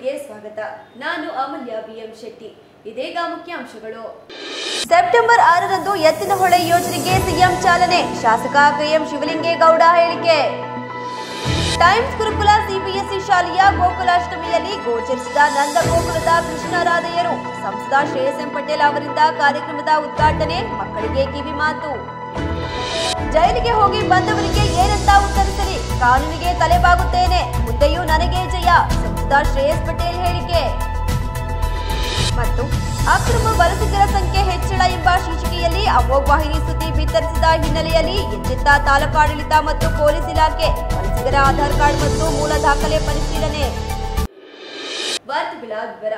ನ್ಯೂಸ್ಗೆ ಸ್ವಾಗತ. ನಾನು ಅಮಲ್ಯ ಬಿಎಂ ಶೆಟ್ಟಿ. ಇದೀಗ ಮುಖ್ಯಾಂಶಗಳು. ಸೆಪ್ಟೆಂಬರ್ 6ರಂದು ಎತ್ತಿನಹೊಳೆ ಯೋಜನೆಗೆ ಸಿಎಂ ಚಾಲನೆ. ಶಾಸಕ ಕೆಎಂ ಶಿವಲಿಂಗೇಗೌಡ ಹೇಳಿಕೆ. ಟೈಮ್ಸ್ ಗುರುಕುಲ ಸಿಬಿಎಸ್ಇ ಶಾಲೆಯ ಗೋಕುಲಾಷ್ಟಮಿಯಲ್ಲಿ ಗೋಚರಿಸಿದ ನಂದ ಗೋಕುಲದ ಕೃಷ್ಣರಾಧೆಯರು. ಸಂಸದ ಶ್ರೇಯಸ್ ಎಂ ಪಟೇಲ್ ಅವರಿಂದ ಕಾರ್ಯಕ್ರಮದ ಉದ್ಘಾಟನೆ. ಮಕ್ಕಳಿಗೆ ಕಿವಿ ಮಾತು. ಜೈಲಿಗೆ ಹೋಗಿ ಬಂದವರಿಗೆ ಏನಂತ ಉತ್ತರಿಸಲಿ, ಕಾನೂನಿಗೆ ತಲೆಬಾಗುತ್ತೇನೆ, ಮುಂದೆಯೂ ನನಗೆ ಜಯ, ಸಂಸದ ಶ್ರೇಯಸ್ ಪಟೇಲ್ ಹೇಳಿಕೆ. ಮತ್ತು ಅಕ್ರಮ ವಲಸಿಗರ ಸಂಖ್ಯೆ ಹೆಚ್ಚಳ ಎಂಬ ಶೀರ್ಷಿಕೆಯಲ್ಲಿ ಅಮೋಘ ವಾಹಿನಿ ಸುದ್ದಿ ಬಿತ್ತರಿಸಿದ ಹಿನ್ನೆಲೆಯಲ್ಲಿ ಎಚ್ಚೆತ್ತ ತಾಲೂಕಾಡಳಿತ ಮತ್ತು ಪೊಲೀಸ್ ಇಲಾಖೆ. ವಲಸಿಗರ ಆಧಾರ್ ಕಾರ್ಡ್ ಮತ್ತು ಮೂಲ ದಾಖಲೆ ಪರಿಶೀಲನೆ. ವಾರ್ತೆಗಳ ವಿವರ.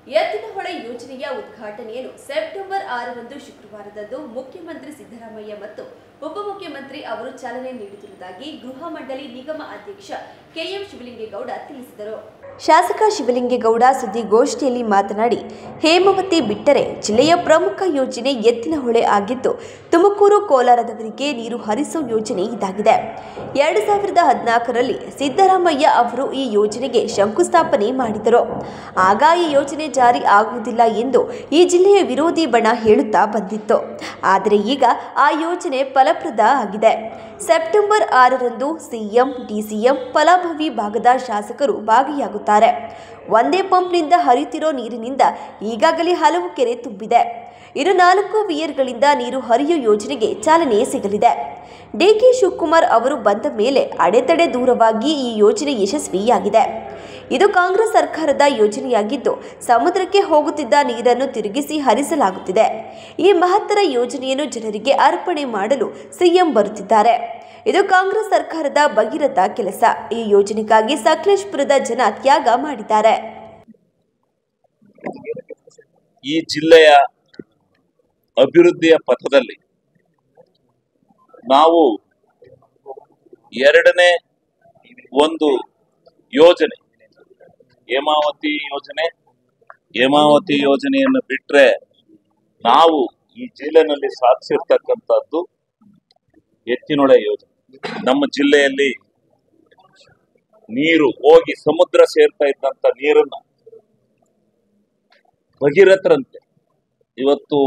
ಎತ್ತಿನಹೊಳೆ ಯೋಜನೆಯ ಉದ್ಘಾಟನೆಯನ್ನು ಸೆಪ್ಟೆಂಬರ್ 6ರಂದು ಶುಕ್ರವಾರದಂದು ಮುಖ್ಯಮಂತ್ರಿ ಸಿದ್ದರಾಮಯ್ಯ ಮತ್ತು ಉಪಮುಖ್ಯಮಂತ್ರಿ ಅವರು ಚಾಲನೆ ನೀಡುತ್ತಿರುವುದಾಗಿ ಗೃಹ ಮಂಡಳಿ ನಿಗಮ ಅಧ್ಯಕ್ಷ ಕೆಎಂ ಶಿವಲಿಂಗೇಗೌಡ ತಿಳಿಸಿದರು. ಶಾಸಕ ಶಿವಲಿಂಗೇಗೌಡ ಸುದ್ದಿಗೋಷ್ಠಿಯಲ್ಲಿ ಮಾತನಾಡಿ, ಹೇಮಾವತಿ ಬಿಟ್ಟರೆ ಜಿಲ್ಲೆಯ ಪ್ರಮುಖ ಯೋಜನೆ ಎತ್ತಿನಹೊಳೆ ಆಗಿದ್ದು, ತುಮಕೂರು ಕೋಲಾರದವರಿಗೆ ನೀರು ಹರಿಸೋ ಯೋಜನೆ ಇದಾಗಿದೆ. 2014ರಲ್ಲಿ ಸಿದ್ದರಾಮಯ್ಯ ಅವರು ಈ ಯೋಜನೆಗೆ ಶಂಕುಸ್ಥಾಪನೆ ಮಾಡಿದರು. ಆಗ ಈ ಯೋಜನೆ ಜಾರಿ ಆಗುವುದಿಲ್ಲ ಎಂದು ಈ ಜಿಲ್ಲೆಯ ವಿರೋಧಿ ಬಣ ಹೇಳುತ್ತಾ ಬಂದಿತ್ತು. ಆದರೆ ಈಗ ಆ ಯೋಜನೆ ಫಲಪ್ರದ ಆಗಿದೆ. ಸೆಪ್ಟೆಂಬರ್ 6ರಂದು ಸಿಎಂ, ಡಿಸಿಎಂ, ಫಲಾನುಭವಿ ಭಾಗದ ಶಾಸಕರು ಭಾಗಿಯಾಗುತ್ತಾರೆ. ಒಂದೇ ಪಂಪ್ನಿಂದ ಹರಿಯುತ್ತಿರೋ ನೀರಿನಿಂದ ಈಗಾಗಲೇ ಹಲವು ಕೆರೆ ತುಂಬಿದೆ. ಇನ್ನು 4 ವಿಯರ್ಗಳಿಂದ ನೀರು ಹರಿಯೋ ಯೋಜನೆಗೆ ಚಾಲನೆ ಸಿಗಲಿದೆ. ಡಿಕೆ ಶಿವಕುಮಾರ್ ಅವರು ಬಂದ ಮೇಲೆ ಅಡೆತಡೆ ದೂರವಾಗಿ ಈ ಯೋಜನೆ ಯಶಸ್ವಿಯಾಗಿದೆ. ಇದು ಕಾಂಗ್ರೆಸ್ ಸರ್ಕಾರದ ಯೋಜನೆಯಾಗಿದ್ದು, ಸಮುದ್ರಕ್ಕೆ ಹೋಗುತ್ತಿದ್ದ ನೀರನ್ನು ತಿರುಗಿಸಿ ಹರಿಸಲಾಗುತ್ತಿದೆ. ಈ ಮಹತ್ತರ ಯೋಜನೆಯನ್ನು ಜನರಿಗೆ ಅರ್ಪಣೆ ಮಾಡಲು ಸಿಎಂ ಬರುತ್ತಿದ್ದಾರೆ. ಇದು ಕಾಂಗ್ರೆಸ್ ಸರ್ಕಾರದ ಭಗೀರಥ ಕೆಲಸ. ಈ ಯೋಜನೆಗಾಗಿ ಸಕಲೇಶಪುರದ ಜನ ತ್ಯಾಗ ಮಾಡಿದ್ದಾರೆ. ಈ ಜಿಲ್ಲೆಯ ಅಭಿವೃದ್ಧಿಯ ಪಥದಲ್ಲಿ ನಾವು ಎರಡನೇ ಒಂದು ಯೋಜನೆ ಹೇಮಾವತಿ ಯೋಜನೆಯನ್ನು ಬಿಟ್ರೆ ನಾವು ಈ ಜಿಲ್ಲೆನಲ್ಲಿ ಸಾಧಿಸಿರ್ತಕ್ಕಂಥದ್ದು ಎತ್ತಿನಹೊಳೆ ಯೋಜನೆ. ನಮ್ಮ ಜಿಲ್ಲೆಯಲ್ಲಿ ನೀರು ಹೋಗಿ ಸಮುದ್ರ ಸೇರ್ತಾ ಇದ್ದಂತ ನೀರನ್ನ ಭಗೀರಥರಂತೆ ಇವತ್ತು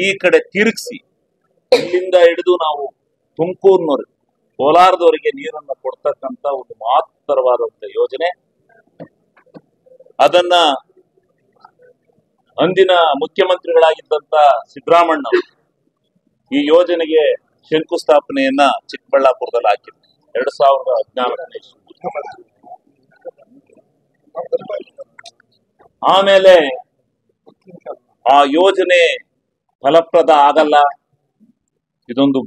ಈ ಕಡೆ ತಿರುಗಿಸಿ ಇಲ್ಲಿಂದ ಹಿಡಿದು ನಾವು ತುಮಕೂರಿನವರೆಗೆ ಕೋಲಾರದವರೆಗೆ ನೀರನ್ನು ಕೊಡ್ತಕ್ಕಂಥ ಒಂದು ಮಹತ್ತರವಾದಂತ ಯೋಜನೆ. ಅದನ್ನ ಅಂದಿನ ಮುಖ್ಯಮಂತ್ರಿಗಳಾಗಿದ್ದಂತ ಸಿದ್ದರಾಮಣ್ಣ ಈ ಯೋಜನೆಗೆ ಶಂಕುಸ್ಥಾಪನೆಯನ್ನ ಚಿಕ್ಕಬಳ್ಳಾಪುರದಲ್ಲಿ ಹಾಕಿದ್ರು 2014ನೇ ಆಮೇಲೆ ಆ ಯೋಜನೆ ಫಲಪ್ರದ ಆಗಲ್ಲ. ಇದೊಂದು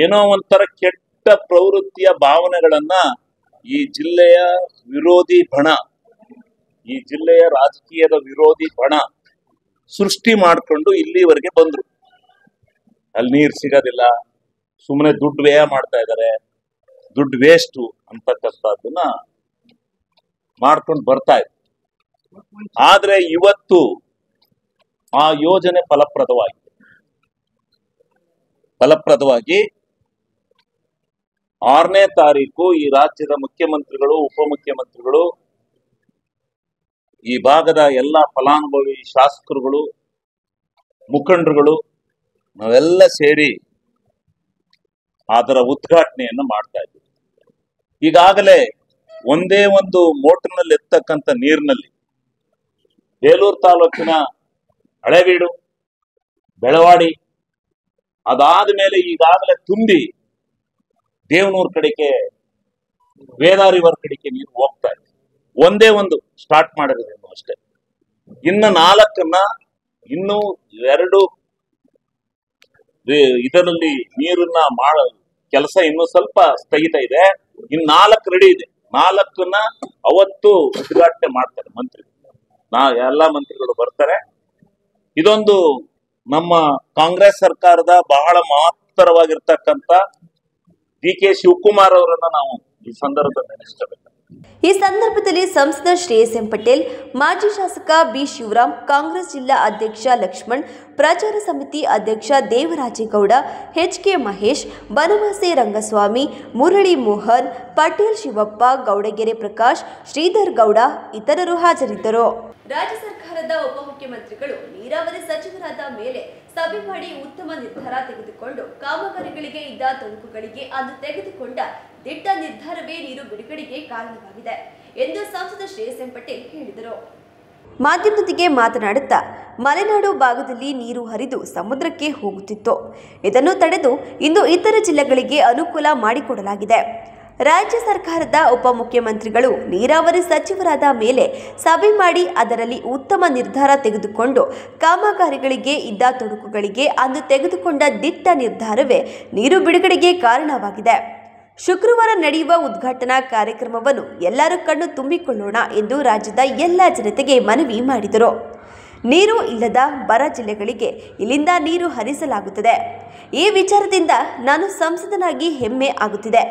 ಏನೋ ಒಂಥರ ಕೆಟ್ಟ ಪ್ರವೃತ್ತಿಯ ಭಾವನೆಗಳನ್ನ ಈ ಜಿಲ್ಲೆಯ ವಿರೋಧಿ ಬಣ, ಈ ಜಿಲ್ಲೆಯ ರಾಜಕೀಯದ ವಿರೋಧಿ ಬಣ ಸೃಷ್ಟಿ ಮಾಡಿಕೊಂಡು ಇಲ್ಲಿವರೆಗೆ ಬಂದ್ರು. ಅಲ್ಲಿ ನೀರು ಸಿಗೋದಿಲ್ಲ, ಸುಮ್ಮನೆ ದುಡ್ಡು ವ್ಯಯ ಮಾಡ್ತಾ ಇದ್ದಾರೆ, ದುಡ್ಡು ವೇಸ್ಟು ಅಂತಕ್ಕಂಥದ್ದನ್ನ ಮಾಡ್ಕೊಂಡು ಬರ್ತಾ ಇದ್ರು. ಆದ್ರೆ ಇವತ್ತು ಆ ಯೋಜನೆ ಫಲಪ್ರದವಾಗಿ 6ನೇ ತಾರೀಕು ಈ ರಾಜ್ಯದ ಮುಖ್ಯಮಂತ್ರಿಗಳು, ಉಪಮುಖ್ಯಮಂತ್ರಿಗಳು, ಈ ಭಾಗದ ಎಲ್ಲ ಫಲಾನುಭವಿ ಶಾಸಕರುಗಳು, ಮುಖಂಡರುಗಳು ನಾವೆಲ್ಲ ಸೇರಿ ಅದರ ಉದ್ಘಾಟನೆಯನ್ನು ಮಾಡ್ತಾ ಇದ್ದೀವಿ. ಈಗಾಗಲೇ ಒಂದೇ ಒಂದು ಮೋಟರ್ನಲ್ಲಿ ಎತ್ತಕ್ಕಂಥ ನೀರಿನಲ್ಲಿ ಬೇಲೂರು ತಾಲೂಕಿನ ಹಳೇಬೀಡು, ಬೆಳವಾಡಿ, ಅದಾದ ಮೇಲೆ ಈಗಾಗಲೇ ತುಂಬಿ ದೇವನೂರ್ ಕಡೆಗೆ, ವೇದಾರಿವರ್ ಕಡೆಗೆ ನೀರು ಹೋಗ್ತಾ ಇದೆ. ಒಂದೇ ಒಂದು ಸ್ಟಾರ್ಟ್ ಮಾಡಿರೋದೇನು ಅಷ್ಟೇ. ಇನ್ನು 4ನ್ನ ಇನ್ನೂ 2 ಇದರಲ್ಲಿ ನೀರನ್ನ ಕೆಲಸ ಇನ್ನೂ ಸ್ವಲ್ಪ ಸ್ಥಗಿತ ಇದೆ. ಇನ್ನು 4 ರೆಡಿ ಇದೆ. 4ನ್ನ ಅವತ್ತು ಉದ್ಘಾಟನೆ ಮಾಡ್ತಾರೆ ಮಂತ್ರಿ. ಎಲ್ಲ ಮಂತ್ರಿಗಳು ಬರ್ತಾರೆ. ಇದೊಂದು ನಮ್ಮ ಕಾಂಗ್ರೆಸ್ ಸರ್ಕಾರದ ಬಹಳ ಮಹತ್ತರವಾಗಿರ್ತಕ್ಕಂಥ ಡಿಕೆ ಶಿವಕುಮಾರ್ ಅವರನ್ನ ನಾವು ಈ ಸಂದರ್ಭದಲ್ಲಿ ನೆನೆಸ್ಕೋಬೇಕು. ಈ ಸಂದರ್ಭದಲ್ಲಿ ಸಂಸದ ಶ್ರೇಯಸ್ ಎಂ ಪಟೇಲ್, ಮಾಜಿ ಶಾಸಕ ಬಿ ಶಿವರಾಮ್, ಕಾಂಗ್ರೆಸ್ ಜಿಲ್ಲಾ ಅಧ್ಯಕ್ಷ ಲಕ್ಷ್ಮಣ್, ಪ್ರಚಾರ ಸಮಿತಿ ಅಧ್ಯಕ್ಷ ದೇವರಾಜೇಗೌಡ, ಎಚ್ಕೆ ಮಹೇಶ್, ಬನವಾಸಿ ರಂಗಸ್ವಾಮಿ, ಮುರಳಿ ಮೋಹನ್, ಪಟೇಲ್ ಶಿವಪ್ಪ, ಗೌಡಗೆರೆ ಪ್ರಕಾಶ್, ಶ್ರೀಧರ್ ಗೌಡ ಇತರರು ಹಾಜರಿದ್ದರು. ರಾಜ್ಯ ಸರ್ಕಾರದ ಉಪಮುಖ್ಯಮಂತ್ರಿಗಳು ನೀರಾವರಿ ಸಚಿವರಾದ ಮೇಲೆ ಸಭೆ ಮಾಡಿ ಉತ್ತಮ ನಿರ್ಧಾರ ತೆಗೆದುಕೊಂಡು ಕಾಮಗಾರಿಗಳಿಗೆ ಇದ್ದ ತೊಡಕುಗಳಿಗೆ ಅದು ತೆಗೆದುಕೊಂಡ ದಿಟ್ಟ ನಿರ್ಧಾರವೇ ನೀರು ಬಿಡುಗಡೆಗೆ ಕಾರಣವಾಗಿದೆ ಎಂದು ಸಂಸದ ಶ್ರೇಯಸ್ ಎಂ ಪಟೇಲ್ ಹೇಳಿದರು. ಮಾಧ್ಯಮದೊಂದಿಗೆ ಮಾತನಾಡುತ್ತಾ, ಮಲೆನಾಡು ಭಾಗದಲ್ಲಿ ನೀರು ಹರಿದು ಸಮುದ್ರಕ್ಕೆ ಹೋಗುತ್ತಿತ್ತು. ಇದನ್ನು ತಡೆದು ಇಂದು ಇತರ ಜಿಲ್ಲೆಗಳಿಗೆ ಅನುಕೂಲ ಮಾಡಿಕೊಡಲಾಗಿದೆ. ರಾಜ್ಯ ಸರ್ಕಾರದ ಉಪಮುಖ್ಯಮಂತ್ರಿಗಳು ನೀರಾವರಿ ಸಚಿವರಾದ ಮೇಲೆ ಸಭೆ ಮಾಡಿ ಅದರಲ್ಲಿ ಉತ್ತಮ ನಿರ್ಧಾರ ತೆಗೆದುಕೊಂಡು ಕಾಮಗಾರಿಗಳಿಗೆ ಇದ್ದ ತೊಡಕುಗಳಿಗೆ ಅಂದು ತೆಗೆದುಕೊಂಡ ದಿಟ್ಟ ನಿರ್ಧಾರವೇ ನೀರು ಬಿಡುಗಡೆಗೆ ಕಾರಣವಾಗಿದೆ. ಶುಕ್ರವಾರ ನಡೆಯುವ ಉದ್ಘಾಟನಾ ಕಾರ್ಯಕ್ರಮವನ್ನು ಎಲ್ಲರ ಕಣ್ಣು ತುಂಬಿಕೊಳ್ಳೋಣ ಎಂದು ರಾಜ್ಯದ ಎಲ್ಲ ಜನತೆಗೆ ಮನವಿ ಮಾಡಿದರು. ನೀರು ಇಲ್ಲದ ಬರ ಜಿಲ್ಲೆಗಳಿಗೆ ಇಲ್ಲಿಂದ ನೀರು ಹರಿಸಲಾಗುತ್ತದೆ. ಈ ವಿಚಾರದಿಂದ ನಾನು ಸಂಸದನಾಗಿ ಹೆಮ್ಮೆ ಆಗುತ್ತಿದೆ.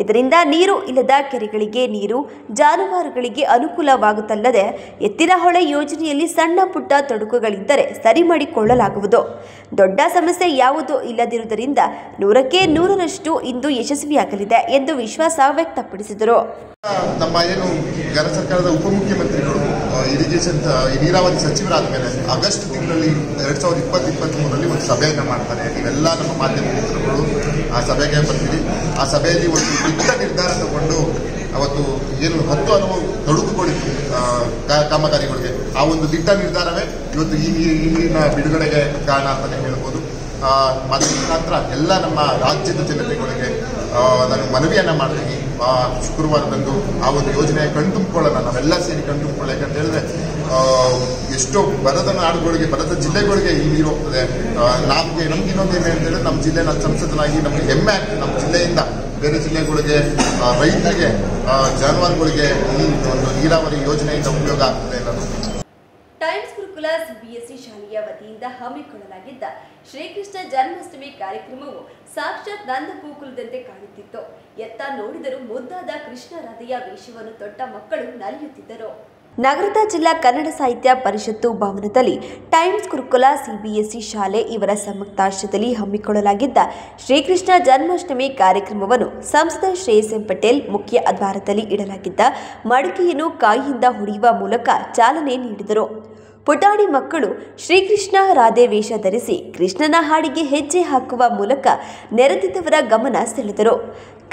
ಇದರಿಂದ ನೀರು ಇಲ್ಲದ ಕೆರೆಗಳಿಗೆ ನೀರು, ಜಾನುವಾರುಗಳಿಗೆ ಅನುಕೂಲವಾಗುತ್ತಲ್ಲದೆ ಎತ್ತಿನಹೊಳೆ ಯೋಜನೆಯಲ್ಲಿ ಸಣ್ಣ ಪುಟ್ಟ ತೊಡಕುಗಳಿದ್ದರೆ ಸರಿ ಮಾಡಿಕೊಳ್ಳಲಾಗುವುದು. ದೊಡ್ಡ ಸಮಸ್ಯೆ ಯಾವುದೂ ಇಲ್ಲದಿರುವುದರಿಂದ 100ಕ್ಕೆ 100ರಷ್ಟು ಇಂದು ಯಶಸ್ವಿಯಾಗಲಿದೆ ಎಂದು ವಿಶ್ವಾಸ ವ್ಯಕ್ತಪಡಿಸಿದರು. ನಮ್ಮ ಏನು ಕೇಂದ್ರ ಸರ್ಕಾರದ ಉಪಮುಖ್ಯಮಂತ್ರಿಗಳು ಇರಿಗೇಷನ್ ನೀರಾವರಿ ಸಚಿವರಾದ ಮೇಲೆ ಆಗಸ್ಟ್ ತಿಂಗಳಲ್ಲಿ 2020-23ರಲ್ಲಿ ಒಂದು ಸಭೆಯನ್ನು ಮಾಡ್ತಾರೆ. ನೀವೆಲ್ಲ ನಮ್ಮ ಮಾಧ್ಯಮ ಮಿತ್ರಗಳು ಆ ಸಭೆಗೆ ಬರ್ತೀರಿ. ಆ ಸಭೆಯಲ್ಲಿ ಒಂದು ದಿಟ್ಟ ನಿರ್ಧಾರ ತಗೊಂಡು ಅವತ್ತು ಏನು 10 ತೊಡಕುಗಳಿತ್ತು ಕಾಮಗಾರಿಗಳಿಗೆ, ಆ ಒಂದು ದಿಟ್ಟ ನಿರ್ಧಾರವೇ ಇವತ್ತು ಈ ನೀರಿನ ಬಿಡುಗಡೆಗೆ ಕಾರಣ ಅಂತಲೇ ಹೇಳ್ಬೋದು. ಮಾತ್ರ ಎಲ್ಲ ನಮ್ಮ ರಾಜ್ಯದ ಜನತೆಗಳಿಗೆ ನಾನು ಮನವಿಯನ್ನು ಮಾಡ್ತೀನಿ. ಶುಕ್ರವಾರದಂದು ಆ ಒಂದು ಯೋಜನೆ ಕಣ್ತುಂಬಿಕೊಳ್ಳೋಣ, ನಾವೆಲ್ಲ ಸೇರಿ ಕಣ್ತುಂಬಿಕೊಳ್ಳ. ಯಾಕಂತ ಹೇಳಿದ್ರೆ ಎಷ್ಟೋ ಬರದ ನಾಡುಗಳಿಗೆ, ಬರದ ಜಿಲ್ಲೆಗಳಿಗೆ ಈ ನೀರು ಹೋಗ್ತದೆ. ನಮ್ಗೆ ಇನ್ನೊಂದು ಏನೇ ಅಂತ ಹೇಳಿದ್ರೆ, ನಮ್ಮ ಜಿಲ್ಲೆ ನಾನು ಸಂಸದನಾಗಿ ನಮಗೆ ಹೆಮ್ಮೆ ಆಗ್ತದೆ. ನಮ್ಮ ಜಿಲ್ಲೆಯಿಂದ ಬೇರೆ ಜಿಲ್ಲೆಗಳಿಗೆ, ರೈತರಿಗೆ, ಜಾನುವಾರುಗಳಿಗೆ ಈ ಒಂದು ನೀರಾವರಿ ಯೋಜನೆಯಿಂದ ಉಪಯೋಗ ಆಗ್ತದೆ ಅನ್ನೋದು. ಟೈಮ್ಸ್ ಗುರುಕುಲ ಸಿಬಿಎಸ್ಇ ಶಾಲೆಯ ವತಿಯಿಂದ ಹಮ್ಮಿಕೊಳ್ಳಲಾಗಿದ್ದ ಶ್ರೀಕೃಷ್ಣ ಜನ್ಮಾಷ್ಟಮಿ ಕಾರ್ಯಕ್ರಮವು ಸಾಕ್ಷಾತ್ ನಂದ ಗೋಕುಲದಂತೆ ಕಾಣುತ್ತಿತ್ತು. ಎತ್ತ ನೋಡಿದರೂ ಮುದ್ದಾದ ಕೃಷ್ಣ ರಾಧೆಯ ವೇಷವನ್ನು ತೊಟ್ಟ ಮಕ್ಕಳು ನಲಿಯುತ್ತಿದ್ದರು. ನಗರದ ಜಿಲ್ಲಾ ಕನ್ನಡ ಸಾಹಿತ್ಯ ಪರಿಷತ್ತು ಭವನದಲ್ಲಿ ಟೈಮ್ಸ್ ಗುರುಕುಲ ಸಿಬಿಎಸ್ಇ ಶಾಲೆ ಇವರ ಸಂಯುಕ್ತಾಶ್ರಯದಲ್ಲಿ ಹಮ್ಮಿಕೊಳ್ಳಲಾಗಿದ್ದ ಶ್ರೀಕೃಷ್ಣ ಜನ್ಮಾಷ್ಟಮಿ ಕಾರ್ಯಕ್ರಮವನ್ನು ಸಂಸದ ಶ್ರೇಯಸ್ ಎಂ ಪಟೇಲ್ ಮುಖ್ಯ ದ್ವಾರದಲ್ಲಿ ಇಡಲಾಗಿದ್ದ ಮಡಿಕೆಯನ್ನು ಕಾಯಿಯಿಂದ ಹೊಡೆಯುವ ಮೂಲಕ ಚಾಲನೆ ನೀಡಿದರು. ಪುಟಾಣಿ ಮಕ್ಕಳು ಶ್ರೀಕೃಷ್ಣ ರಾಧೆ ವೇಷ ಧರಿಸಿ ಕೃಷ್ಣನ ಹಾಡಿಗೆ ಹೆಜ್ಜೆ ಹಾಕುವ ಮೂಲಕ ನೆರೆದಿದ್ದವರ ಗಮನ ಸೆಳೆದರು.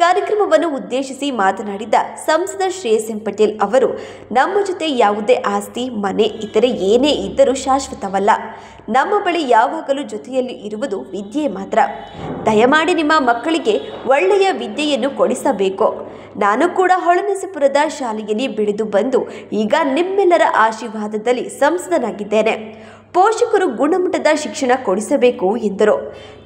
ಕಾರ್ಯಕ್ರಮವನ್ನು ಉದ್ದೇಶಿಸಿ ಮಾತನಾಡಿದ ಸಂಸದ ಶ್ರೇಯಸ್ ಎಂ ಪಟೇಲ್ ಅವರು, ನಮ್ಮ ಜೊತೆ ಯಾವುದೇ ಆಸ್ತಿ, ಮನೆ, ಇತರೆ ಏನೇ ಇದ್ದರೂ ಶಾಶ್ವತವಲ್ಲ. ನಮ್ಮ ಬಳಿ ಯಾವಾಗಲೂ ಜೊತೆಯಲ್ಲಿ ಇರುವುದು ವಿದ್ಯೆ ಮಾತ್ರ. ದಯಮಾಡಿ ನಿಮ್ಮ ಮಕ್ಕಳಿಗೆ ಒಳ್ಳೆಯ ವಿದ್ಯೆಯನ್ನು ಕೊಡಿಸಬೇಕು. ನಾನು ಕೂಡ ಹೊಳೆನರಸೀಪುರದ ಶಾಲೆಯಲ್ಲಿ ಬೆಳೆದು ಬಂದು ಈಗ ನಿಮ್ಮೆಲ್ಲರ ಆಶೀರ್ವಾದದಲ್ಲಿ ಸಂಸದನಾಗಿದ್ದೇನೆ. ಪೋಷಕರು ಗುಣಮಟ್ಟದ ಶಿಕ್ಷಣ ಕೊಡಿಸಬೇಕು ಎಂದರು.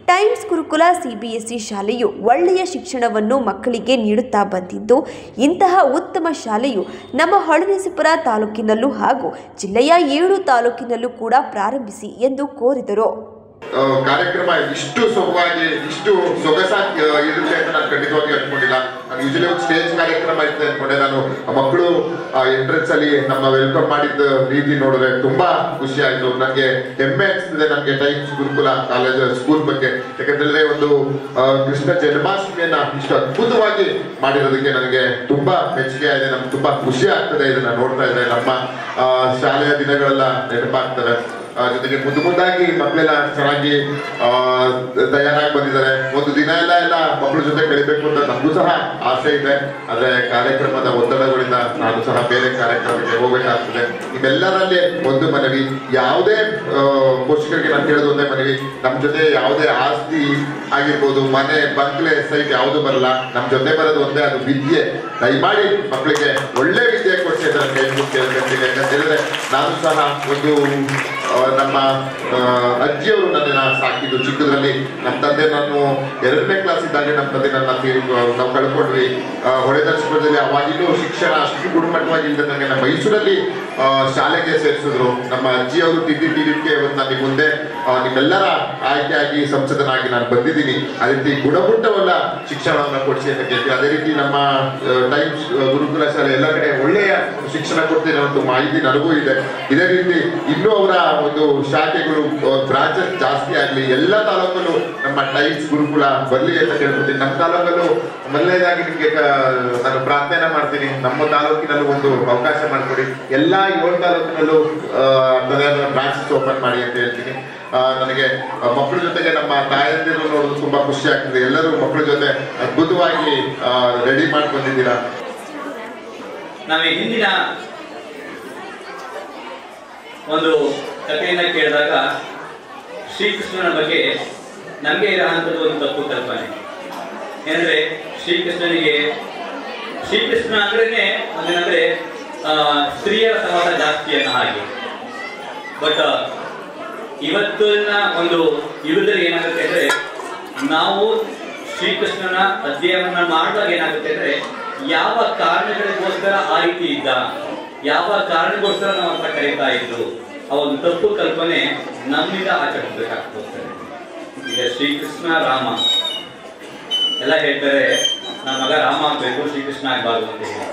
ಟೈಮ್ಸ್ ಗುರುಕುಲ ಸಿಬಿಎಸ್ಇ ಶಾಲೆಯು ಒಳ್ಳೆಯ ಶಿಕ್ಷಣವನ್ನು ಮಕ್ಕಳಿಗೆ ನೀಡುತ್ತಾ ಬಂದಿದ್ದು, ಇಂತಹ ಉತ್ತಮ ಶಾಲೆಯು ನಮ್ಮ ಹೊಳೆನರಸೀಪುರ ತಾಲೂಕಿನಲ್ಲೂ ಹಾಗೂ ಜಿಲ್ಲೆಯ 7 ತಾಲೂಕಿನಲ್ಲೂ ಕೂಡ ಪ್ರಾರಂಭಿಸಿ ಎಂದು ಕೋರಿದರು. ಕಾರ್ಯಕ್ರಮ ಇಷ್ಟು ಸೊಗವಾಗಿ, ಇಷ್ಟು ಸೊಗಸಾಗಿ ಇರುತ್ತೆ ಅಂತ ನಾನು ಖಂಡಿತವಾಗಿ ಅನ್ಕೊಂಡಿಲ್ಲ. ನಾನು ಯೂಶಲಿ ಒಂದು ಸ್ಟೇಜ್ ಕಾರ್ಯಕ್ರಮ ಇರುತ್ತೆ ಅನ್ಕೊಂಡೆ. ನಾನು ಮಕ್ಕಳು ಎಂಟ್ರೆನ್ಸ್ ಅಲ್ಲಿ ನಮ್ಮ ವೆಲ್ಕಮ್ ಮಾಡಿದ ರೀತಿ ನೋಡಿದ್ರೆ ತುಂಬಾ ಖುಷಿ ಆಯ್ತು. ನನಗೆ ಹೆಮ್ಮೆ ಅನಿಸ್ತದೆ ನನಗೆ ಟೈಮ್ಸ್ ಗುರುಕುಲ ಕಾಲೇಜ್ ಸ್ಕೂಲ್ ಬಗ್ಗೆ. ಯಾಕಂದ್ರೆ ಒಂದು ಕೃಷ್ಣ ಜನ್ಮಾಷ್ಟಮಿಯನ್ನ ಇಷ್ಟು ಅದ್ಭುತವಾಗಿ ಮಾಡಿರೋದಕ್ಕೆ ನನಗೆ ತುಂಬಾ ಮೆಚ್ಚುಗೆ ಆಗಿದೆ. ನಮ್ಗೆ ತುಂಬಾ ಖುಷಿ ಆಗ್ತದೆ ಇದನ್ನ ನೋಡ್ತಾ ಇದ್ರೆ. ನಮ್ಮ ಶಾಲೆಯ ದಿನಗಳೆಲ್ಲ ನೆನಪಾಗ್ತವೆ. ಜೊತೆಗೆ ಮುಂದಾಗಿ ಮಕ್ಕಳೆಲ್ಲ ಚೆನ್ನಾಗಿ ತಯಾರಾಗಿ ಬಂದಿದ್ದಾರೆ. ಒಂದು ದಿನ ಎಲ್ಲ ಮಕ್ಕಳ ಜೊತೆ ಕಳಿಬೇಕು ಅಂತ ನಮಗೂ ಸಹ ಆಸೆ ಇದೆ. ಆದ್ರೆ ಕಾರ್ಯಕ್ರಮದ ಒತ್ತಡಗಳಿಂದ ನಾನು ಸಹ ಬೇರೆ ಕಾರ್ಯಕ್ರಮಕ್ಕೆ ಹೋಗ್ಬೇಕಾಗ್ತದೆ. ನಿಮ್ಮೆಲ್ಲರಲ್ಲಿ ಒಂದು ಮನವಿ, ಯಾವುದೇ ಪೋಷಕರಿಗೆ ನಾನು ಕೇಳೋದು ಒಂದೇ ಮನವಿ, ನಮ್ಮ ಜೊತೆ ಯಾವುದೇ ಆಸ್ತಿ ಆಗಿರ್ಬೋದು, ಮನೆ, ಬಂಗ್ಲೆ, ಸೈಟ್ ಯಾವುದು ಬರಲ್ಲ. ನಮ್ಮ ಜೊತೆ ಬರೋದು ಒಂದೇ, ಅದು ವಿದ್ಯೆ. ದಯಮಾಡಿ ಮಕ್ಕಳಿಗೆ ಒಳ್ಳೆ ವಿದ್ಯೆ ಕೊಡಿಸಿ ಅಂತ ಕೈ ಮುಖ್ಯ ಅಂತ ಹೇಳಿದ್ರೆ, ನಾನು ಸಹ ಒಂದು ನಮ್ಮ ಅಜ್ಜಿಯವರು ನನ್ನನ್ನು ಸಾಕಿದ್ದು ಚಿಕ್ಕದ್ರಲ್ಲಿ. ನಮ್ಮ ತಂದೆ, ನಾನು 2ನೇ ಕ್ಲಾಸ್ ಇದ್ದಾಗ ನಮ್ಮ ತಂದೆ ನಾವು ಕಳ್ಕೊಂಡ್ವಿ. ಹೊಳೆನರಸೀಪುರದಲ್ಲಿ ಅವಾಗಿನ್ನೂ ಶಿಕ್ಷಣ ಅಷ್ಟು ಗುಣಮಟ್ಟವಾಗಿ ಇಲ್ಲದೆ ನನಗೆ ನಮ್ಮ ಮೈಸೂರಲ್ಲಿ ಶಾಲೆಗೆ ಸೇರಿಸಿದ್ರು. ನಮ್ಮ ಅಜ್ಜಿ ಅವರು ತಿದ್ದಿದ್ದಕ್ಕೆ ಇವತ್ತು ನಾನು ಮುಂದೆ ನಿಮ್ಮೆಲ್ಲರ ಆಯ್ಕೆಯಾಗಿ ಸಂಸದನಾಗಿ ನಾನು ಬಂದಿದ್ದೀನಿ. ಅದೇ ರೀತಿ ಗುಣಮಟ್ಟವನ್ನ ಶಿಕ್ಷಣವನ್ನು ಕೊಡಿಸಿ ಅಂತ ಕೇಳ್ತೀವಿ. ಅದೇ ರೀತಿ ನಮ್ಮ ಟೈಮ್ಸ್ ಗುರುಕುಲ ಶಾಲೆ ಎಲ್ಲ ಕಡೆ ಒಳ್ಳೆಯ ಶಿಕ್ಷಣ ಕೊಡ್ತೀನಿ ಅನ್ನೋ ಮಾಹಿತಿ ನನಗೂ ಇದೆ. ಇದೇ ರೀತಿ ಇನ್ನೂ ಅವರ ಒಂದು ಶಾಖೆಗಳು ಬ್ರಾಂಚಸ್ ಜಾಸ್ತಿ ಆಗಲಿ, ಎಲ್ಲ ತಾಲೂಕಲ್ಲೂ ನಮ್ಮ ಟೈಮ್ಸ್ ಗುರುಕುಲ ಬರಲಿ ಅಂತ ಕೇಳ್ಕೊತೀನಿ. ನಮ್ಮ ತಾಲೂಕಲ್ಲೂ ಮೊದಲನೇದಾಗಿ ನಿಮಗೆ ನಾನು ಪ್ರಾರ್ಥನೆ ಮಾಡ್ತೀನಿ, ನಮ್ಮ ತಾಲೂಕಿನಲ್ಲೂ ಒಂದು ಅವಕಾಶ ಮಾಡಿಕೊಡಿ. ಎಲ್ಲ 7 ತಾಲೂಕಿನಲ್ಲೂ ಬ್ರಾಂಚಸ್ ಓಪನ್ ಮಾಡಿ ಅಂತ ಹೇಳ್ತೀನಿ. ನನಗೆ ಮಕ್ಕಳ ಜೊತೆಗೆ ನಮ್ಮ ತಾಯಂದಿರು ನೋಡೋದು ತುಂಬಾ ಖುಷಿ ಆಗ್ತದೆ. ಎಲ್ಲರೂ ಮಕ್ಕಳ ಜೊತೆ ಅದ್ಭುತವಾಗಿ ರೆಡಿ ಮಾಡಿ ಬಂದಿದ್ದೀರಾ. ನಾವೇ ಹಿಂದಿನ ಒಂದು ಕಥೆಯನ್ನ ಕೇಳಿದಾಗ ಶ್ರೀಕೃಷ್ಣನ ಬಗ್ಗೆ ನಮಗೆ ಇರೋಂಥದ್ದು ಒಂದು ತಪ್ಪು ಕಲ್ಪನೆ. ಏನಂದ್ರೆ ಶ್ರೀಕೃಷ್ಣ ಅಂದ್ರೇನೆ ಅದೇನಂದ್ರೆ ಸ್ತ್ರೀಯರ ಸಮಾಜ ಜಾಸ್ತಿ ಅನ್ನೋ ಹಾಗೆ. ಬಟ್ ಇವತ್ತಿನ ಒಂದು ಯುಗದಲ್ಲಿ ಏನಾಗುತ್ತೆ ಅಂದ್ರೆ, ನಾವು ಶ್ರೀಕೃಷ್ಣನ ಅಧ್ಯಯನ ಮಾಡುವಾಗ ಏನಾಗುತ್ತೆ ಅಂದ್ರೆ, ಯಾವ ಕಾರಣಗಳಿಗೋಸ್ಕರ ಆ ರೀತಿ ಇದ್ದ, ಯಾವ ಕಾರಣಕ್ಕೋಸ್ಕರ ನಾವು ಅಂತ ಕರೀತಾ ಇದ್ದು, ಆ ಒಂದು ತಪ್ಪು ಕಲ್ಪನೆ ನಮ್ಮಿಂದ ಆಚರಿಸಬೇಕಾಗ್ತದೆ. ಈಗ ಶ್ರೀಕೃಷ್ಣ ರಾಮ ಎಲ್ಲ ಹೇಳ್ತಾರೆ, ನನ್ನ ಮಗ ರಾಮ ಆಗ್ಬೇಕು, ಶ್ರೀಕೃಷ್ಣ ಆಗ್ಬಾರ್ದು ಅಂತ ಹೇಳಿ.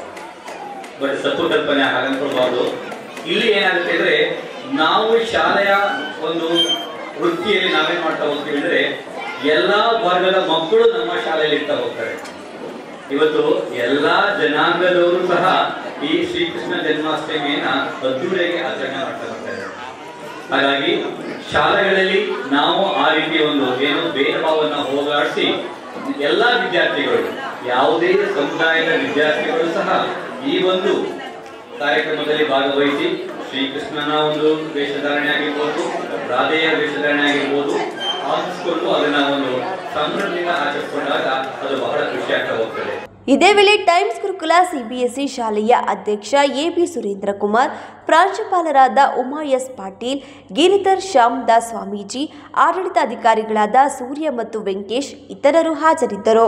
ಬಟ್ ತಪ್ಪು ಕಲ್ಪನೆ ಹಾಗನ್ಕೊಳ್ಬಾರ್ದು. ಇಲ್ಲಿ ಏನಾಗುತ್ತೆ ಅಂದ್ರೆ, ನಾವು ಶಾಲೆಯ ಒಂದು ವೃತ್ತಿಯಲ್ಲಿ ನಾವೇನ್ ಮಾಡ್ತಾ ಹೋಗ್ತೀವಿ ಅಂದ್ರೆ, ಎಲ್ಲಾ ವರ್ಗದ ಮಕ್ಕಳು ನಮ್ಮ ಶಾಲೆಯಲ್ಲಿ ಇರ್ತಾ ಹೋಗ್ತಾರೆ. ಇವತ್ತು ಎಲ್ಲಾ ಜನಾಂಗದವರು ಸಹ ಈ ಶ್ರೀಕೃಷ್ಣ ಜನ್ಮಾಷ್ಟಮಿಯನ್ನ ಅದ್ದೂರಿಯಾಗಿ ಆಚರಣೆ ಮಾಡ್ತಾ ಹೋಗ್ತಾರೆ. ಹಾಗಾಗಿ ಶಾಲೆಗಳಲ್ಲಿ ನಾವು ಆ ರೀತಿಯ ಒಂದು ಭೇದ ಭಾವವನ್ನು ಹೋಗಲಾಡಿಸಿ ಎಲ್ಲಾ ವಿದ್ಯಾರ್ಥಿಗಳು, ಯಾವುದೇ ಸಮುದಾಯದ ವಿದ್ಯಾರ್ಥಿಗಳು ಸಹ ಈ ಒಂದು ಕಾರ್ಯಕ್ರಮದಲ್ಲಿ ಭಾಗವಹಿಸಿ ಶ್ರೀಕೃಷ್ಣನ ಒಂದು ವೇಷಧಾರಣೆ ಆಗಿರ್ಬೋದು, ರಾಧೆಯ ವೇಷಧಾರಣೆ ಆಗಿರ್ಬೋದು ಆಚರಿಸಿಕೊಂಡು ಅದನ್ನ ಒಂದು ಸಂಭ್ರಮದಿಂದ ಆಚರಿಸಿಕೊಂಡಾಗ ಅದು ಬಹಳ ಖುಷಿ ಆಗ್ತಾ ಹೋಗ್ತದೆ. ಇದೇ ವೇಳೆ ಟೈಮ್ಸ್ ಗುರುಕುಲ ಸಿಬಿಎಸ್ಇ ಶಾಲೆಯ ಅಧ್ಯಕ್ಷ ಎಬಿ ಸುರೇಂದ್ರ ಕುಮಾರ್, ಪ್ರಾಂಶುಪಾಲರಾದ ಉಮಾ ಎಸ್ ಪಾಟೀಲ್, ಗಿರಿಧರ್ ಶ್ಯಾಮದಾಸ್ ಸ್ವಾಮೀಜಿ, ಆಡಳಿತಾಧಿಕಾರಿಗಳಾದ ಸೂರ್ಯ ಮತ್ತು ವೆಂಕಟೇಶ್ ಇತರರು ಹಾಜರಿದ್ದರು.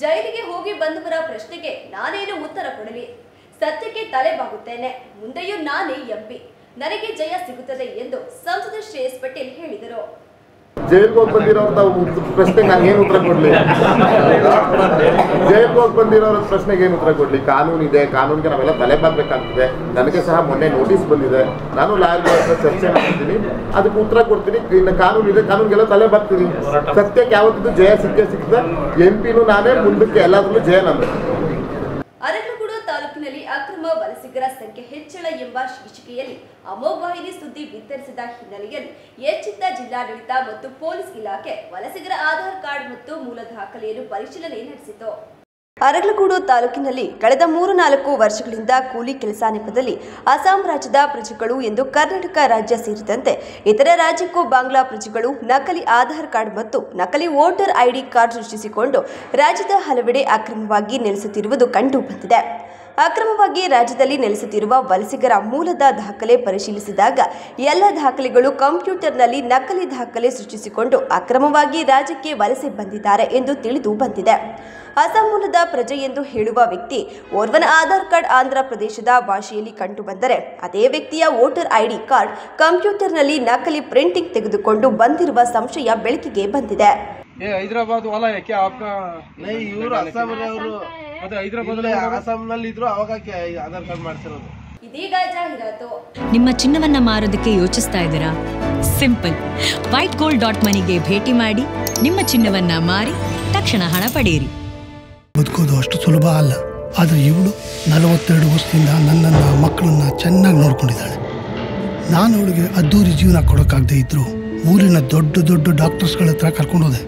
ಜೈಲಿಗೆ ಹೋಗಿ ಬಂದವರ ಪ್ರಶ್ನೆಗೆ ನಾನೇನು ಉತ್ತರ ಕೊಡಲಿ? ಸತ್ಯಕ್ಕೆ ತಲೆ ಬಾಗುತ್ತೇನೆ. ಮುಂದೆಯೂ ನಾನೇ ಎಂಪಿ, ನನಗೆ ಜಯ ಸಿಗುತ್ತದೆ ಎಂದು ಸಂಸದ ಶ್ರೇಯಸ್ ಪಟೇಲ್ ಹೇಳಿದರು. ಜೈಲ್ಗೆ ಹೋಗಿ ಬಂದಿರೋರ ಪ್ರಶ್ನೆಗೆ ನಾನು ಏನು ಉತ್ತರ ಕೊಡ್ಲಿ? ಜೈಲ್ಗೆ ಹೋಗಿ ಬಂದಿರೋರ ಪ್ರಶ್ನೆಗೆ ಏನು ಉತ್ತರ ಕೊಡ್ಲಿ? ಕಾನೂನು ಇದೆ, ಕಾನೂನಿಗೆ ನಾವೆಲ್ಲ ತಲೆ ಬಾಗಬೇಕಾಗ್ತದೆ. ನನಗೆ ಸಹ ಮೊನ್ನೆ ನೋಟಿಸ್ ಬಂದಿದೆ, ನಾನು ಲಾಯರ್ಗಳ ಹತ್ರ ಚರ್ಚೆ ಮಾಡ್ತೀನಿ, ಅದಕ್ಕೆ ಉತ್ತರ ಕೊಡ್ತೀನಿ. ಇನ್ನು ಕಾನೂನು ಇದೆ, ಕಾನೂನಿಗೆಲ್ಲ ತಲೆ ಬಾಗ್ತೀನಿ. ಸತ್ಯಕ್ಕೆ ಯಾವತ್ತಿದ್ದು ಜಯ ಸಿಗ್ತದೆ. ಎಂಪಿನೂ ನಾನೇ, ಮುಂದಕ್ಕೆ ಎಲ್ಲಾದ್ರೂ ಜಯ ನಂದು. ಅರಕಲಗೂಡು ತಾಲೂಕಿನಲ್ಲಿ ಅಕ್ರಮ ವಲಸಿಗರ ಸಂಖ್ಯೆ ಹೆಚ್ಚಳ ಎಂಬ ಶೀರ್ಷಿಕೆಯಲ್ಲಿ ಅಮೋಘ ವಾಹಿನಿ ಸುದ್ದಿ ಬಿತ್ತರಿಸಿದ ಹಿನ್ನೆಲೆಯಲ್ಲಿ ಎಚ್ಚೆತ್ತ ಜಿಲ್ಲಾಡಳಿತ ಮತ್ತು ಪೊಲೀಸ್ ಇಲಾಖೆ ವಲಸಿಗರ ಆಧಾರ್ ಕಾರ್ಡ್ ಮತ್ತು ಮೂಲ ದಾಖಲೆಯನ್ನು ಪರಿಶೀಲನೆ ನಡೆಸಿತು. ಅರಕಲಗೂಡು ತಾಲೂಕಿನಲ್ಲಿ ಕಳೆದ 3-4 ವರ್ಷಗಳಿಂದ ಕೂಲಿ ಕೆಲಸ ನೆಪದಲ್ಲಿ ಅಸ್ಸಾಂ ರಾಜ್ಯದ ಪ್ರಜೆಗಳು ಎಂದು ಕರ್ನಾಟಕ ರಾಜ್ಯ ಸೇರಿದಂತೆ ಇತರೆ ರಾಜ್ಯಕ್ಕೂ ಬಾಂಗ್ಲಾ ಪ್ರಜೆಗಳು ನಕಲಿ ಆಧಾರ್ ಕಾರ್ಡ್ ಮತ್ತು ನಕಲಿ ವೋಟರ್ ಐಡಿ ಕಾರ್ಡ್ ಸೃಷ್ಟಿಸಿಕೊಂಡು ರಾಜ್ಯದ ಹಲವೆಡೆ ಅಕ್ರಮವಾಗಿ ನೆಲೆಸುತ್ತಿರುವುದು ಕಂಡು ಬಂದಿದೆ. ಅಕ್ರಮವಾಗಿ ರಾಜ್ಯದಲ್ಲಿ ನೆಲೆಸುತ್ತಿರುವ ವಲಸಿಗರ ಮೂಲದ ದಾಖಲೆ ಪರಿಶೀಲಿಸಿದಾಗ ಎಲ್ಲ ದಾಖಲೆಗಳು ಕಂಪ್ಯೂಟರ್ನಲ್ಲಿ ನಕಲಿ ದಾಖಲೆ ಸೃಷ್ಟಿಸಿಕೊಂಡು ಅಕ್ರಮವಾಗಿ ರಾಜ್ಯಕ್ಕೆ ವಲಸೆ ಬಂದಿದ್ದಾರೆ ಎಂದು ತಿಳಿದು ಬಂದಿದೆ. ಅಸ್ಸಾಂ ಮೂಲದ ಪ್ರಜೆ ಎಂದು ಹೇಳುವ ವ್ಯಕ್ತಿ ಓರ್ವನ ಆಧಾರ್ ಕಾರ್ಡ್ ಆಂಧ್ರ ಪ್ರದೇಶದ ಭಾಷೆಯಲ್ಲಿ ಕಂಡುಬಂದರೆ ಅದೇ ವ್ಯಕ್ತಿಯ ವೋಟರ್ ಐಡಿ ಕಾರ್ಡ್ ಕಂಪ್ಯೂಟರ್ನಲ್ಲಿ ನಕಲಿ ಪ್ರಿಂಟಿಂಗ್ ತೆಗೆದುಕೊಂಡು ಬಂದಿರುವ ಸಂಶಯ ಬೆಳಕಿಗೆ ಬಂದಿದೆ. ಹೈದರಾಬಾದ್ ವಾಲಾ ಯಾಕೆ आपका नहीं ಇವರು ಅಸ್ಸಾಂ ಅವರು ಮತ್ತೆ ಹೈದರಾಬಾದ್ ಅಸ್ಸಾಂ ನಲ್ಲಿ ಇದ್ರು ಅವಾಗ ಆಧಾರ್ ಕಾರ್ಡ್ ಮಾಡ್ತಿರೋದು. ಇದೀಗ ಜಾಹೀರಾತು. ನಿಮ್ಮ ಚಿನ್ನವನ್ನ ಮಾರೋದಕ್ಕೆ ಯೋಚಿಸ್ತಾ ಇದ್ದೀರಾ? ಸಿಂಪಲ್. whitegold.moneyಗೆ ಭೇಟಿ ಮಾಡಿ ನಿಮ್ಮ ಚಿನ್ನವನ್ನ ಮಾರಿ ತಕ್ಷಣ ಹಣ ಪಡೆಯಿರಿ. ಬದುಕೋದು ಅಷ್ಟು ಸುಲಭ ಅಲ್ಲ. ಆದರೆ ಇವಳು 42 ವರ್ಷದಿಂದ ನನ್ನನ್ನು ಮಕ್ಕಳನ್ನ ಚೆನ್ನಾಗಿ ನೋಡ್ಕೊಂಡಿದ್ದಾಳೆ. ನಾನು ಅವಳಿಗೆ ಅದ್ದೂರಿ ಜೀವನ ಕೊಡೋಕ್ಕಾಗದೇ ಇದ್ರು ಊರಿನ ದೊಡ್ಡ ದೊಡ್ಡ ಡಾಕ್ಟರ್ಸ್ಗಳ ಹತ್ರ ಕರ್ಕೊಂಡೋದೆ.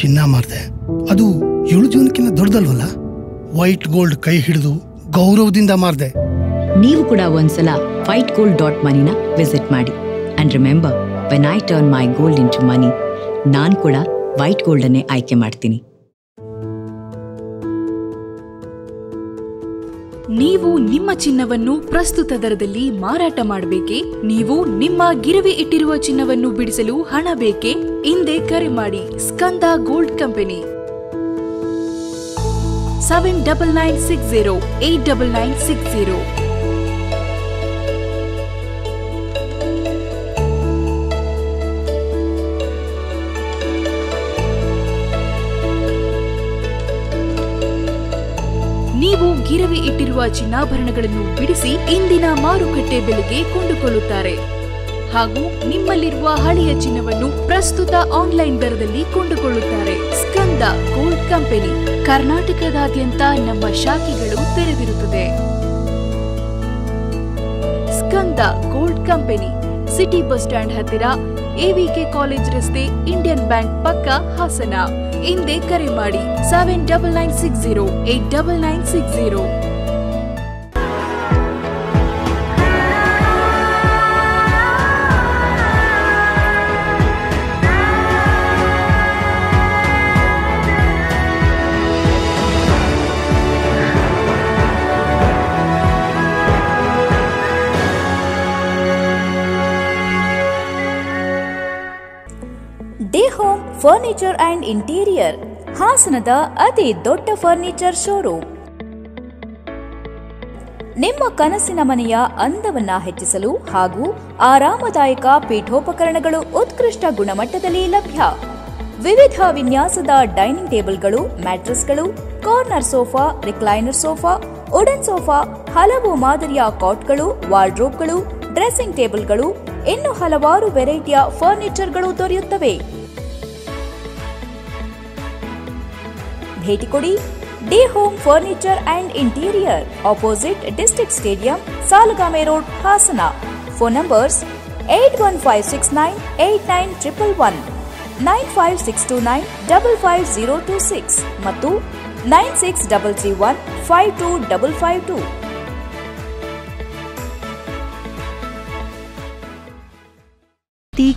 ಚಿನ್ನ ಮಾರ್ದೆ. ಅದು ಇವಳು ಜೀವನಕ್ಕಿಂತ ದೊಡ್ಡದಲ್ವಲ್ಲ. ವೈಟ್ ಗೋಲ್ಡ್ ಕೈ ಹಿಡಿದು ಗೌರವದಿಂದ ಮಾರ್ದೆ. ನೀವು ಕೂಡ ಒಂದ್ಸಲ whitegold.moneyನ ವಿಸಿಟ್ ಮಾಡಿ. And remember, when I turn my gold into money, ನಾನು ಕೂಡ ವೈಟ್ ಗೋಲ್ಡ್ ಅನ್ನೇ ಆಯ್ಕೆ ಮಾಡ್ತೀನಿ. ನೀವು ನಿಮ್ಮ ಚಿನ್ನವನ್ನು ಪ್ರಸ್ತುತ ದರದಲ್ಲಿ ಮಾರಾಟ ಮಾಡಬೇಕೇ? ನೀವು ನಿಮ್ಮ ಗಿರವಿ ಇಟ್ಟಿರುವ ಚಿನ್ನವನ್ನು ಬಿಡಿಸಲು ಹಣ ಬೇಕೇ? ಹಿಂದೆ ಕರೆ ಮಾಡಿ ಸ್ಕಂದ ಗೋಲ್ಡ್ ಕಂಪನಿ 7996089960. ನೀವು ಗಿರವಿ ಇಟ್ಟಿರುವ ಚಿನ್ನಾಭರಣಗಳನ್ನು ಬಿಡಿಸಿ ಇಂದಿನ ಮಾರುಕಟ್ಟೆ ಬೆಲೆಗೆ ಕೊಂಡುಕೊಳ್ಳುತ್ತಾರೆ ಹಾಗೂ ನಿಮ್ಮಲ್ಲಿರುವ ಹಳೆಯ ಚಿನ್ನವನ್ನು ಪ್ರಸ್ತುತ ಆನ್ಲೈನ್ ದರದಲ್ಲಿ ಕೊಂಡುಕೊಳ್ಳುತ್ತಾರೆ. ಸ್ಕಂದ ಗೋಲ್ಡ್ ಕಂಪನಿ ಕರ್ನಾಟಕದಾದ್ಯಂತ ನಮ್ಮ ಶಾಖೆಗಳು ತೆರೆದಿರುತ್ತದೆ. Skanda gold company city bus stand ಹತ್ತಿರ, ಎವಿಕೆ ಕಾಲೇಜ್ ರಸ್ತೆ, ಇಂಡಿಯನ್ ಬ್ಯಾಂಕ್ ಪಕ್ಕ, ಹಾಸನ. ಹಿಂದೆ ಕರೆ ಮಾಡಿ 7996089960. D home furniture and interior, ಹಾಸನದ ಅತಿ ದೊಡ್ಡ ಫರ್ನಿಚರ್ ಶೋರೂಮ್. ನಿಮ್ಮ ಕನಸಿನ ಮನೆಯ ಅಂದವನ್ನ ಹೆಚ್ಚಿಸಲು ಹಾಗೂ ಆರಾಮದಾಯಕ ಪೀಠೋಪಕರಣಗಳು ಉತ್ಕೃಷ್ಟ ಗುಣಮಟ್ಟದಲ್ಲಿ ಲಭ್ಯ. ವಿವಿಧ ವಿನ್ಯಾಸದ ಡೈನಿಂಗ್ ಟೇಬಲ್ಗಳು, ಮ್ಯಾಟ್ರೆಸ್ಗಳು, corner sofa, recliner sofa, wooden sofa, ಹಲವು ಮಾದರಿಯ ಕಾಟ್ಗಳು, ವಾರ್ಡ್ರೋಬ್ಗಳು, ಡ್ರೆಸ್ಸಿಂಗ್ ಟೇಬಲ್ಗಳು, ಇನ್ನು ಹಲವಾರು ವೆರೈಟಿಯ ಫರ್ನಿಚರ್ಗಳು ದೊರೆಯುತ್ತವೆ. ಭೇಟಿ ಕೊಡಿ D home furniture and interior, opposite district stadium, Salagame road, Hassan. Phone numbers 8156989111, 9562955026 ಮತ್ತು 9633152552.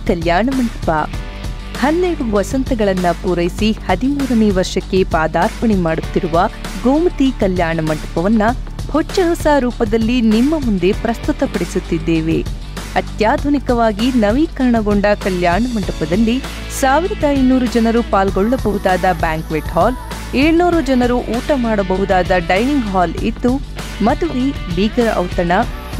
ಕಲ್ಯಾಣ ಮಂಟಪ 12 ವಸಂತಗಳನ್ನ ಪೂರೈಸಿ 13ನೇ ವರ್ಷಕ್ಕೆ ಪಾದಾರ್ಪಣೆ ಮಾಡುತ್ತಿರುವ ಗೋಮತಿ ಕಲ್ಯಾಣ ಮಂಟಪವನ್ನ ಹೊಚ್ಚ ಹೊಸ ರೂಪದಲ್ಲಿ ನಿಮ್ಮ ಮುಂದೆ ಪ್ರಸ್ತುತಪಡಿಸುತ್ತಿದ್ದೇವೆ. ಅತ್ಯಾಧುನಿಕವಾಗಿ ನವೀಕರಣಗೊಂಡ ಕಲ್ಯಾಣ ಮಂಟಪದಲ್ಲಿ 1500 ಜನರು ಪಾಲ್ಗೊಳ್ಳಬಹುದಾದ ಬ್ಯಾಂಕ್ವೆಟ್ ಹಾಲ್, 700 ಜನರು ಊಟ ಮಾಡಬಹುದಾದ ಡೈನಿಂಗ್ ಹಾಲ್ ಇದ್ದು, ಮದುವೆ, ಬೀಗರ ಔತಣ,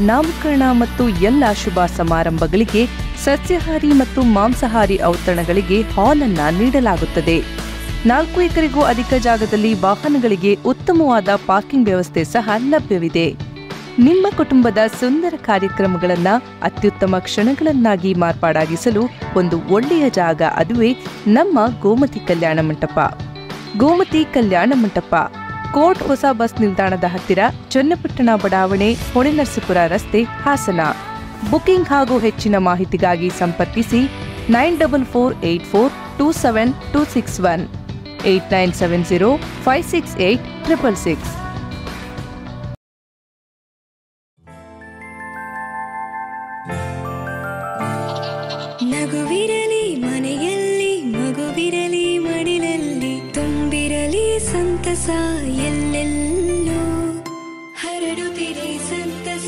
ನಾಮಕರಣ ಮತ್ತು ಎಲ್ಲ ಶುಭ ಸಮಾರಂಭಗಳಿಗೆ, ಸಸ್ಯಾಹಾರಿ ಮತ್ತು ಮಾಂಸಾಹಾರಿ ಔತಣಗಳಿಗೆ ಹಾಲ್ ಅನ್ನ ನೀಡಲಾಗುತ್ತದೆ. 4 ಎಕರೆಗೂ ಅಧಿಕ ಜಾಗದಲ್ಲಿ ವಾಹನಗಳಿಗೆ ಉತ್ತಮವಾದ ಪಾರ್ಕಿಂಗ್ ವ್ಯವಸ್ಥೆ ಸಹ ಲಭ್ಯವಿದೆ. ನಿಮ್ಮ ಕುಟುಂಬದ ಸುಂದರ ಕಾರ್ಯಕ್ರಮಗಳನ್ನು ಅತ್ಯುತ್ತಮ ಕ್ಷಣಗಳನ್ನಾಗಿ ಮಾರ್ಪಾಡಾಗಿಸಲು ಒಂದು ಒಳ್ಳೆಯ ಜಾಗ, ಅದುವೇ ನಮ್ಮ ಗೋಮತಿ ಕಲ್ಯಾಣ ಮಂಟಪ. ಗೋಮತಿ ಕಲ್ಯಾಣ ಮಂಟಪ ಕೋರ್ಟ್ ಹೊಸ ಬಸ್ ನಿಲ್ದಾಣದ ಹತ್ತಿರ, ಚನ್ನಪಟ್ಟಣ ಬಡಾವಣೆ, ಹೊಳೆನರಸೀಪುರ ರಸ್ತೆ, ಹಾಸನ. ಬುಕಿಂಗ್ ಹಾಗೂ ಹೆಚ್ಚಿನ ಮಾಹಿತಿಗಾಗಿ ಸಂಪರ್ಕಿಸಿ 9448427261, 8970568666. ನಗುವಿರಲಿ ಮನೆಯಲ್ಲಿ, ಮಗುವಿರಲಿ ಮಡಿಲಲ್ಲಿ, ತುಂಬಿರಲಿ ಸಂತಸ ಎಲ್ಲೆಲ್ಲೂ, ಹರಡುತ್ತಿರಿ ಸಂತಸ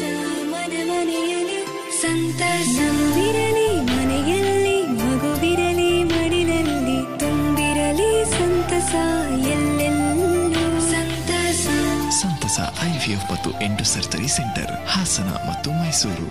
ಮನ ಮನೆಯಲ್ಲಿ ಸಂತಸ. ನಗುವಿರಲಿ ಮನೆಯಲ್ಲಿ, ಮಗುವಿರಲಿ ಮಡಿಲಲ್ಲಿ, ತುಂಬಿರಲಿ ಸಂತಸ ಎಲ್ಲೆಲ್ಲೂ ಸಂತಸ. ಸಂತಸ IVF ಮತ್ತು ಎಂಟು ಸರ್ಜರಿ ಸೆಂಟರ್, ಹಾಸನ ಮತ್ತು ಮೈಸೂರು.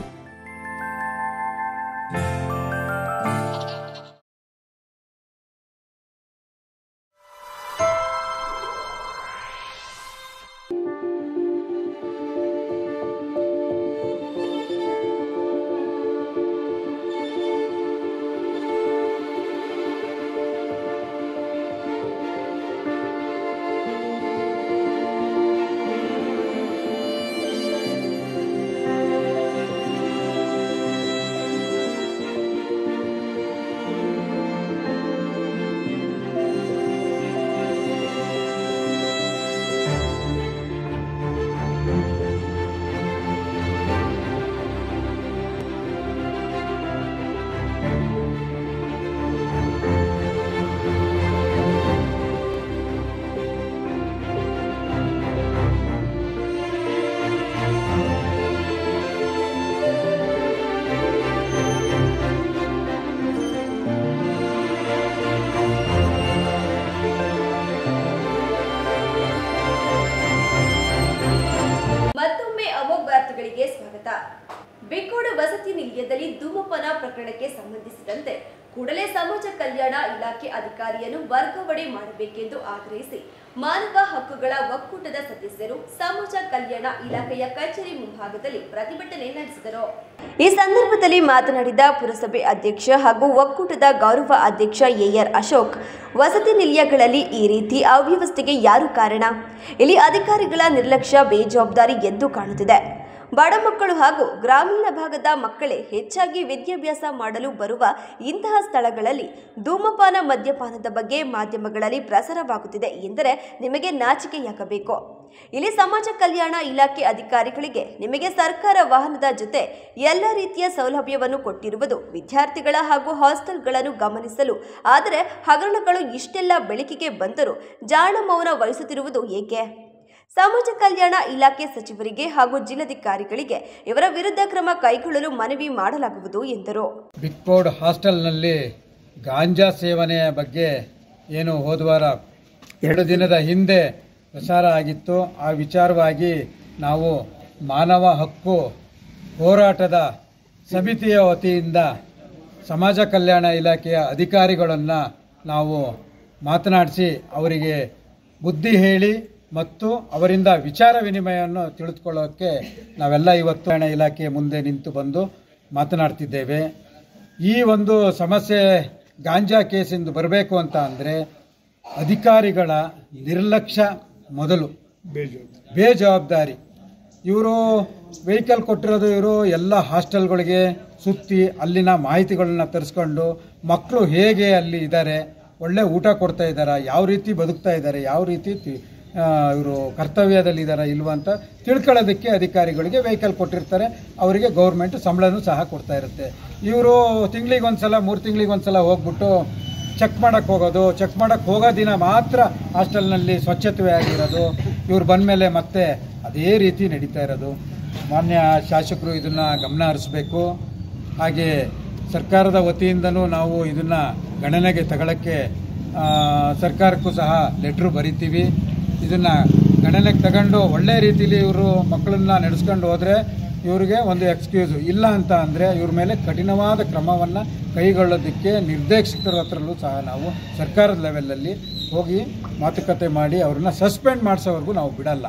ಬಿಕ್ಕೋಡು ವಸತಿ ನಿಲಯದಲ್ಲಿ ಧೂಮಪಾನ ಪ್ರಕರಣಕ್ಕೆ ಸಂಬಂಧಿಸಿದಂತೆ ಕೂಡಲೇ ಸಮಾಜ ಕಲ್ಯಾಣ ಇಲಾಖೆ ಅಧಿಕಾರಿಯನ್ನು ವರ್ಗಾವಣೆ ಮಾಡಬೇಕೆಂದು ಆಗ್ರಹಿಸಿ ಮಾನವ ಹಕ್ಕುಗಳ ಒಕ್ಕೂಟದ ಸದಸ್ಯರು ಸಮಾಜ ಕಲ್ಯಾಣ ಇಲಾಖೆಯ ಕಚೇರಿ ಮುಂಭಾಗದಲ್ಲಿ ಪ್ರತಿಭಟನೆ ನಡೆಸಿದರು. ಈ ಸಂದರ್ಭದಲ್ಲಿ ಮಾತನಾಡಿದ ಪುರಸಭೆ ಅಧ್ಯಕ್ಷ ಹಾಗೂ ಒಕ್ಕೂಟದ ಗೌರವ ಅಧ್ಯಕ್ಷ ಎಆರ್ ಅಶೋಕ್, ವಸತಿ ನಿಲಯಗಳಲ್ಲಿ ಈ ರೀತಿ ಅವ್ಯವಸ್ಥೆಗೆ ಯಾರು ಕಾರಣ? ಇಲ್ಲಿ ಅಧಿಕಾರಿಗಳ ನಿರ್ಲಕ್ಷ್ಯ, ಬೇಜವಾಬ್ದಾರಿ ಎದ್ದು ಕಾಣುತ್ತಿದೆ. ಬಡ ಮಕ್ಕಳು ಹಾಗೂ ಗ್ರಾಮೀಣ ಭಾಗದ ಮಕ್ಕಳೇ ಹೆಚ್ಚಾಗಿ ವಿದ್ಯಾಭ್ಯಾಸ ಮಾಡಲು ಬರುವ ಇಂತಹ ಸ್ಥಳಗಳಲ್ಲಿ ಧೂಮಪಾನ, ಮದ್ಯಪಾನದ ಬಗ್ಗೆ ಮಾಧ್ಯಮಗಳಲ್ಲಿ ಪ್ರಸಾರವಾಗುತ್ತಿದೆ ಎಂದರೆ ನಿಮಗೆ ನಾಚಿಕೆಯಾಗಬೇಕು. ಇಲ್ಲಿ ಸಮಾಜ ಕಲ್ಯಾಣ ಇಲಾಖೆ ಅಧಿಕಾರಿಗಳಿಗೆ ನಿಮಗೆ ಸರ್ಕಾರ ವಾಹನದ ಜೊತೆ ಎಲ್ಲ ರೀತಿಯ ಸೌಲಭ್ಯವನ್ನು ಕೊಟ್ಟಿರುವುದು ವಿದ್ಯಾರ್ಥಿಗಳ ಹಾಗೂ ಹಾಸ್ಟೆಲ್ಗಳನ್ನು ಗಮನಿಸಲು. ಆದರೆ ಹಗರಣಗಳು ಇಷ್ಟೆಲ್ಲ ಬೆಳಕಿಗೆ ಬಂದರೂ ಜಾಣ ಮೌನ ವಹಿಸುತ್ತಿರುವುದು ಏಕೆ? ಸಮಾಜ ಕಲ್ಯಾಣ ಇಲಾಖೆ ಸಚಿವರಿಗೆ ಹಾಗೂ ಜಿಲ್ಲಾಧಿಕಾರಿಗಳಿಗೆ ಇವರ ವಿರುದ್ಧ ಕ್ರಮ ಕೈಗೊಳ್ಳಲು ಮನವಿ ಮಾಡಲಾಗುವುದು ಎಂದರು. ಬಿಕ್ಕೋಡ್ ಹಾಸ್ಟೆಲ್ನಲ್ಲಿ ಗಾಂಜಾ ಸೇವನೆಯ ಬಗ್ಗೆ ಏನು ಹೋದವಾರ 2 ದಿನದ ಹಿಂದೆ ಪ್ರಸಾರ ಆಗಿತ್ತು. ಆ ವಿಚಾರವಾಗಿ ನಾವು ಮಾನವ ಹಕ್ಕು ಹೋರಾಟದ ಸಮಿತಿಯ ವತಿಯಿಂದ ಸಮಾಜ ಕಲ್ಯಾಣ ಇಲಾಖೆಯ ಅಧಿಕಾರಿಗಳನ್ನು ನಾವು ಮಾತನಾಡಿಸಿ ಅವರಿಗೆ ಬುದ್ಧಿ ಹೇಳಿ ಮತ್ತು ಅವರಿಂದ ವಿಚಾರ ವಿನಿಮಯವನ್ನು ತಿಳಿದುಕೊಳ್ಳೋಕ್ಕೆ ನಾವೆಲ್ಲ ಇವತ್ತು ಇಲಾಖೆಯ ಮುಂದೆ ನಿಂತು ಬಂದು ಮಾತನಾಡ್ತಿದ್ದೇವೆ. ಈ ಒಂದು ಸಮಸ್ಯೆ ಗಾಂಜಾ ಕೇಸಿಂದ ಬರಬೇಕು ಅಂತ ಅಂದರೆ ಅಧಿಕಾರಿಗಳ ನಿರ್ಲಕ್ಷ್ಯ ಮೊದಲು, ಬೇಜವಾಬ್ದಾರಿ. ಇವರು ವೆಹಿಕಲ್ ಕೊಟ್ಟಿರೋದು ಇವರು ಎಲ್ಲ ಹಾಸ್ಟೆಲ್ಗಳಿಗೆ ಸುತ್ತಿ ಅಲ್ಲಿನ ಮಾಹಿತಿಗಳನ್ನ ತರಿಸ್ಕೊಂಡು ಮಕ್ಕಳು ಹೇಗೆ ಅಲ್ಲಿ ಇದ್ದಾರೆ, ಒಳ್ಳೆ ಊಟ ಕೊಡ್ತಾ ಇದ್ದಾರಾ, ಯಾವ ರೀತಿ ಬದುಕ್ತಾ ಇದ್ದಾರೆ, ಯಾವ ರೀತಿ ಇವರು ಕರ್ತವ್ಯದಲ್ಲಿದ್ದಾರಾ ಇಲ್ವಾ ಅಂತ ತಿಳ್ಕೊಳ್ಳೋದಕ್ಕೆ ಅಧಿಕಾರಿಗಳಿಗೆ ವೆಹಿಕಲ್ ಕೊಟ್ಟಿರ್ತಾರೆ. ಅವರಿಗೆ ಗೌರ್ಮೆಂಟ್ ಸಂಬಳನೂ ಸಹ ಕೊಡ್ತಾ ಇರುತ್ತೆ. ಇವರು ತಿಂಗಳಿಗೊಂದ್ಸಲ 3 ತಿಂಗಳಿಗೊಂದ್ಸಲ ಹೋಗ್ಬಿಟ್ಟು ಚೆಕ್ ಮಾಡೋಕ್ಕೆ ಹೋಗೋದು, ಚೆಕ್ ಮಾಡೋಕ್ಕೆ ಹೋಗೋ ದಿನ ಮಾತ್ರ ಹಾಸ್ಟೆಲ್ನಲ್ಲಿ ಸ್ವಚ್ಛತೆ ಆಗಿರೋದು, ಇವ್ರು ಬಂದಮೇಲೆ ಮತ್ತೆ ಅದೇ ರೀತಿ ನಡೀತಾ ಇರೋದು. ಮಾನ್ಯ ಶಾಸಕರು ಇದನ್ನು ಗಮನ ಹರಿಸಬೇಕು. ಹಾಗೆ ಸರ್ಕಾರದ ವತಿಯಿಂದನೂ ನಾವು ಇದನ್ನು ಗಣನೆಗೆ ತಗೊಳ್ಳೋಕ್ಕೆ ಸರ್ಕಾರಕ್ಕೂ ಸಹ ಲೆಟ್ರು ಬರಿತೀವಿ. ಇದನ್ನು ಗಣನೆಗೆ ತಗೊಂಡು ಒಳ್ಳೆ ರೀತಿಯಲ್ಲಿ ಇವರು ಮಕ್ಕಳನ್ನ ನಡೆಸ್ಕೊಂಡು ಹೋದರೆ ಇವರಿಗೆ ಒಂದು ಎಕ್ಸ್ಕ್ಯೂಸು ಇಲ್ಲ ಅಂತ ಅಂದರೆ ಇವ್ರ ಮೇಲೆ ಕಠಿಣವಾದ ಕ್ರಮವನ್ನು ಕೈಗೊಳ್ಳೋದಕ್ಕೆ ನಿರ್ದೇಶಕರ ಹತ್ರಲ್ಲೂ ಸಹ ನಾವು ಸರ್ಕಾರದ ಲೆವೆಲಲ್ಲಿ ಹೋಗಿ ಮಾತುಕತೆ ಮಾಡಿ ಅವ್ರನ್ನ ಸಸ್ಪೆಂಡ್ ಮಾಡಿಸೋವರೆಗೂ ನಾವು ಬಿಡಲ್ಲ.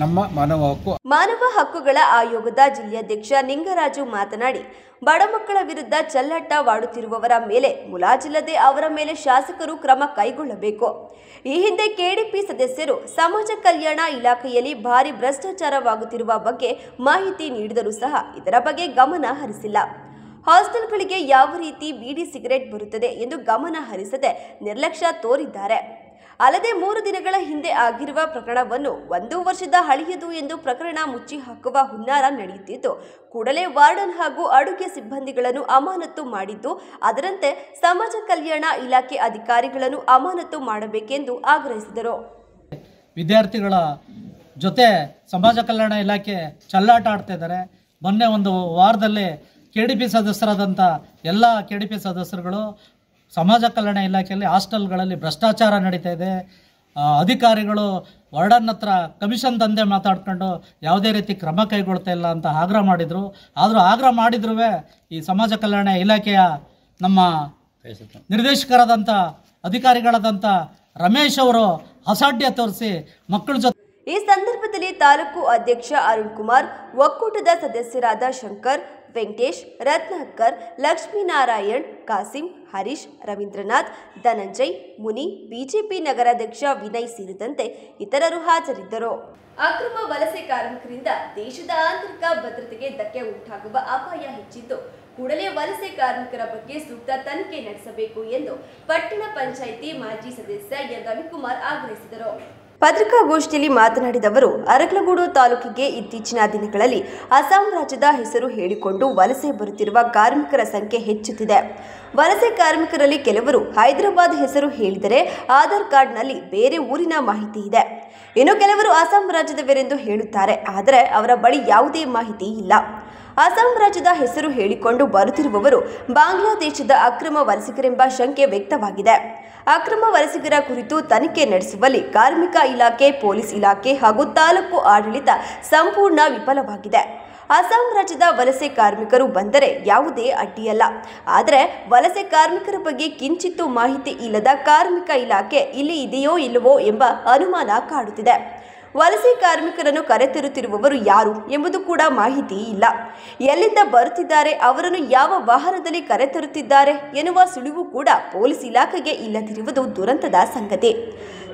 ನಮ್ಮ ಮಾನವ ಹಕ್ಕುಗಳ ಆಯೋಗದ ಜಿಲ್ಲಾಧ್ಯಕ್ಷ ನಿಂಗರಾಜು ಮಾತನಾಡಿ, ಬಡ ಮಕ್ಕಳ ವಿರುದ್ಧ ಚೆಲ್ಲಾಟವಾಡುತ್ತಿರುವವರ ಮೇಲೆ ಮುಲಾಜಿಲ್ಲದೆ ಅವರ ಮೇಲೆ ಶಾಸಕರು ಕ್ರಮ ಕೈಗೊಳ್ಳಬೇಕು. ಈ ಹಿಂದೆ ಕೆಡಿಪಿ ಸದಸ್ಯರು ಸಮಾಜ ಕಲ್ಯಾಣ ಇಲಾಖೆಯಲ್ಲಿ ಭಾರಿ ಭ್ರಷ್ಟಾಚಾರವಾಗುತ್ತಿರುವ ಬಗ್ಗೆ ಮಾಹಿತಿ ನೀಡಿದರೂ ಸಹ ಇದರ ಬಗ್ಗೆ ಗಮನ ಹರಿಸಿಲ್ಲ. ಹಾಸ್ಟೆಲ್ಗಳಿಗೆ ಯಾವ ರೀತಿ ಬೀಡಿ ಸಿಗರೆಟ್ ಬರುತ್ತದೆ ಎಂದು ಗಮನ ಹರಿಸದೆ ನಿರ್ಲಕ್ಷ್ಯ ತೋರಿದ್ದಾರೆ. ಅಲ್ಲದೆ 3 ದಿನಗಳ ಹಿಂದೆ ಆಗಿರುವ ಪ್ರಕರಣವನ್ನು 1 ವರ್ಷದ ಹಳೆಯದು ಎಂದು ಪ್ರಕರಣ ಮುಚ್ಚಿ ಹಾಕುವ ಹುನ್ನಾರ ನಡೆಯುತ್ತಿದ್ದು, ಕೂಡಲೇ ವಾರ್ಡನ್ ಹಾಗೂ ಅಡುಗೆ ಸಿಬ್ಬಂದಿಗಳನ್ನು ಅಮಾನತು ಮಾಡಿದ್ದು, ಅದರಂತೆ ಸಮಾಜ ಕಲ್ಯಾಣ ಇಲಾಖೆ ಅಧಿಕಾರಿಗಳನ್ನು ಅಮಾನತು ಮಾಡಬೇಕೆಂದು ಆಗ್ರಹಿಸಿದರು. ವಿದ್ಯಾರ್ಥಿಗಳ ಜೊತೆ ಸಮಾಜ ಕಲ್ಯಾಣ ಇಲಾಖೆ ಚೆಲ್ಲಾಟ ಆಡ್ತಾ ಇದ್ದಾರೆ. ಮೊನ್ನೆ 1 ವಾರದಲ್ಲಿ ಕೆಡಿಪಿ ಸದಸ್ಯರಾದಂಥ ಎಲ್ಲ ಕೆಡಿಪಿ ಸದಸ್ಯರುಗಳು ಸಮಾಜ ಕಲ್ಯಾಣ ಇಲಾಖೆಯಲ್ಲಿ ಹಾಸ್ಟೆಲ್ಗಳಲ್ಲಿ ಭ್ರಷ್ಟಾಚಾರ ನಡೀತಾ ಇದೆ, ಅಧಿಕಾರಿಗಳು ವಾರ್ಡನ್ ಹತ್ರ ಕಮಿಷನ್ ದಂಧೆ ಮಾತಾಡ್ಕೊಂಡು ಯಾವುದೇ ರೀತಿ ಕ್ರಮ ಕೈಗೊಳ್ತಾ ಇಲ್ಲ ಅಂತ ಆಗ್ರಹ ಮಾಡಿದರು. ಆದರೂ ಆಗ್ರಹ ಮಾಡಿದ್ರೂ ಈ ಸಮಾಜ ಕಲ್ಯಾಣ ಇಲಾಖೆಯ ನಮ್ಮ ನಿರ್ದೇಶಕರಾದಂಥ ಅಧಿಕಾರಿಗಳಾದಂಥ ರಮೇಶ್ ಅವರು ಅಸಾಢ್ಯ ತೋರಿಸಿ ಮಕ್ಕಳ ಜೊತೆ. ಈ ಸಂದರ್ಭದಲ್ಲಿ ತಾಲೂಕು ಅಧ್ಯಕ್ಷ ಅರುಣ್ ಕುಮಾರ್, ಒಕ್ಕೂಟದ ಸದಸ್ಯರಾದ ಶಂಕರ್, ವೆಂಕಟೇಶ್, ರತ್ನಾಕರ್, ಲಕ್ಷ್ಮೀನಾರಾಯಣ್, ಕಾಸಿಂ, ಹರೀಶ್, ರವೀಂದ್ರನಾಥ್, ಧನಂಜಯ್, ಮುನಿ, ಬಿಜೆಪಿ ನಗರಾಧ್ಯಕ್ಷ ವಿನಯ್ ಸೇರಿದಂತೆ ಇತರರು ಹಾಜರಿದ್ದರು. ಅಕ್ರಮ ವಲಸೆ ಕಾರ್ಮಿಕರಿಂದ ದೇಶದ ಆಂತರಿಕ ಭದ್ರತೆಗೆ ಧಕ್ಕೆ ಉಂಟಾಗುವ ಅಪಾಯ ಹೆಚ್ಚಿದ್ದು, ಕೂಡಲೇ ವಲಸೆ ಕಾರ್ಮಿಕರ ಬಗ್ಗೆ ಸೂಕ್ತ ತನಿಖೆ ನಡೆಸಬೇಕು ಎಂದು ಪಟ್ಟಣ ಪಂಚಾಯಿತಿ ಮಾಜಿ ಸದಸ್ಯ ಎನ್ ರವಿಕುಮಾರ್ ಆಗ್ರಹಿಸಿದರು. ಪತ್ರಿಕಾಗೋಷ್ಠಿಯಲ್ಲಿ ಮಾತನಾಡಿದ ಅವರು, ಅರಕಲಗೂಡು ತಾಲೂಕಿಗೆ ಇತ್ತೀಚಿನ ದಿನಗಳಲ್ಲಿ ಅಸ್ಸಾಂ ರಾಜ್ಯದ ಹೆಸರು ಹೇಳಿಕೊಂಡು ವಲಸೆ ಬರುತ್ತಿರುವ ಕಾರ್ಮಿಕರ ಸಂಖ್ಯೆ ಹೆಚ್ಚುತ್ತಿದೆ. ವಲಸೆ ಕಾರ್ಮಿಕರಲ್ಲಿ ಕೆಲವರು ಹೈದರಾಬಾದ್ ಹೆಸರು ಹೇಳಿದರೆ ಆಧಾರ್ ಕಾರ್ಡ್ನಲ್ಲಿ ಬೇರೆ ಊರಿನ ಮಾಹಿತಿ ಇದೆ. ಇನ್ನು ಕೆಲವರು ಅಸ್ಸಾಂ ರಾಜ್ಯದವರೆಂದು ಹೇಳುತ್ತಾರೆ, ಆದರೆ ಅವರ ಬಳಿ ಯಾವುದೇ ಮಾಹಿತಿ ಇಲ್ಲ. ಅಸ್ಸಾಂ ರಾಜ್ಯದ ಹೆಸರು ಹೇಳಿಕೊಂಡು ಬರುತ್ತಿರುವವರು ಬಾಂಗ್ಲಾದೇಶದ ಅಕ್ರಮ ವಲಸಿಗರೆಂಬ ಶಂಕೆ ವ್ಯಕ್ತವಾಗಿದೆ. ಅಕ್ರಮ ವಲಸಿಗರ ಕುರಿತು ತನಿಖೆ ನಡೆಸುವಲ್ಲಿ ಕಾರ್ಮಿಕ ಇಲಾಖೆ, ಪೊಲೀಸ್ ಇಲಾಖೆ ಹಾಗೂ ತಾಲೂಕು ಆಡಳಿತ ಸಂಪೂರ್ಣ ವಿಫಲವಾಗಿದೆ. ಅಸ್ಸಾಂ ರಾಜ್ಯದ ವಲಸೆ ಕಾರ್ಮಿಕರು ಬಂದರೆ ಯಾವುದೇ ಅಡ್ಡಿಯಲ್ಲ. ಆದರೆ ವಲಸೆ ಕಾರ್ಮಿಕರ ಬಗ್ಗೆ ಕಿಂಚಿತ್ತೂ ಮಾಹಿತಿ ಇಲ್ಲದ ಕಾರ್ಮಿಕ ಇಲಾಖೆ ಇಲ್ಲಿ ಇದೆಯೋ ಇಲ್ಲವೋ ಎಂಬ ಅನುಮಾನ ಕಾಡುತ್ತಿದೆ. ವಲಸೆ ಕಾರ್ಮಿಕರನ್ನು ಕರೆತರುತ್ತಿರುವವರು ಯಾರು ಎಂಬುದು ಕೂಡ ಮಾಹಿತಿ ಇಲ್ಲ. ಎಲ್ಲಿಂದ ಬರುತ್ತಿದ್ದಾರೆ, ಅವರನ್ನು ಯಾವ ವಾಹನದಲ್ಲಿ ಕರೆತರುತ್ತಿದ್ದಾರೆ ಎನ್ನುವ ಸುಳಿವು ಕೂಡ ಪೊಲೀಸ್ ಇಲಾಖೆಗೆ ಇಲ್ಲದಿರುವುದು ದುರಂತದ ಸಂಗತಿ.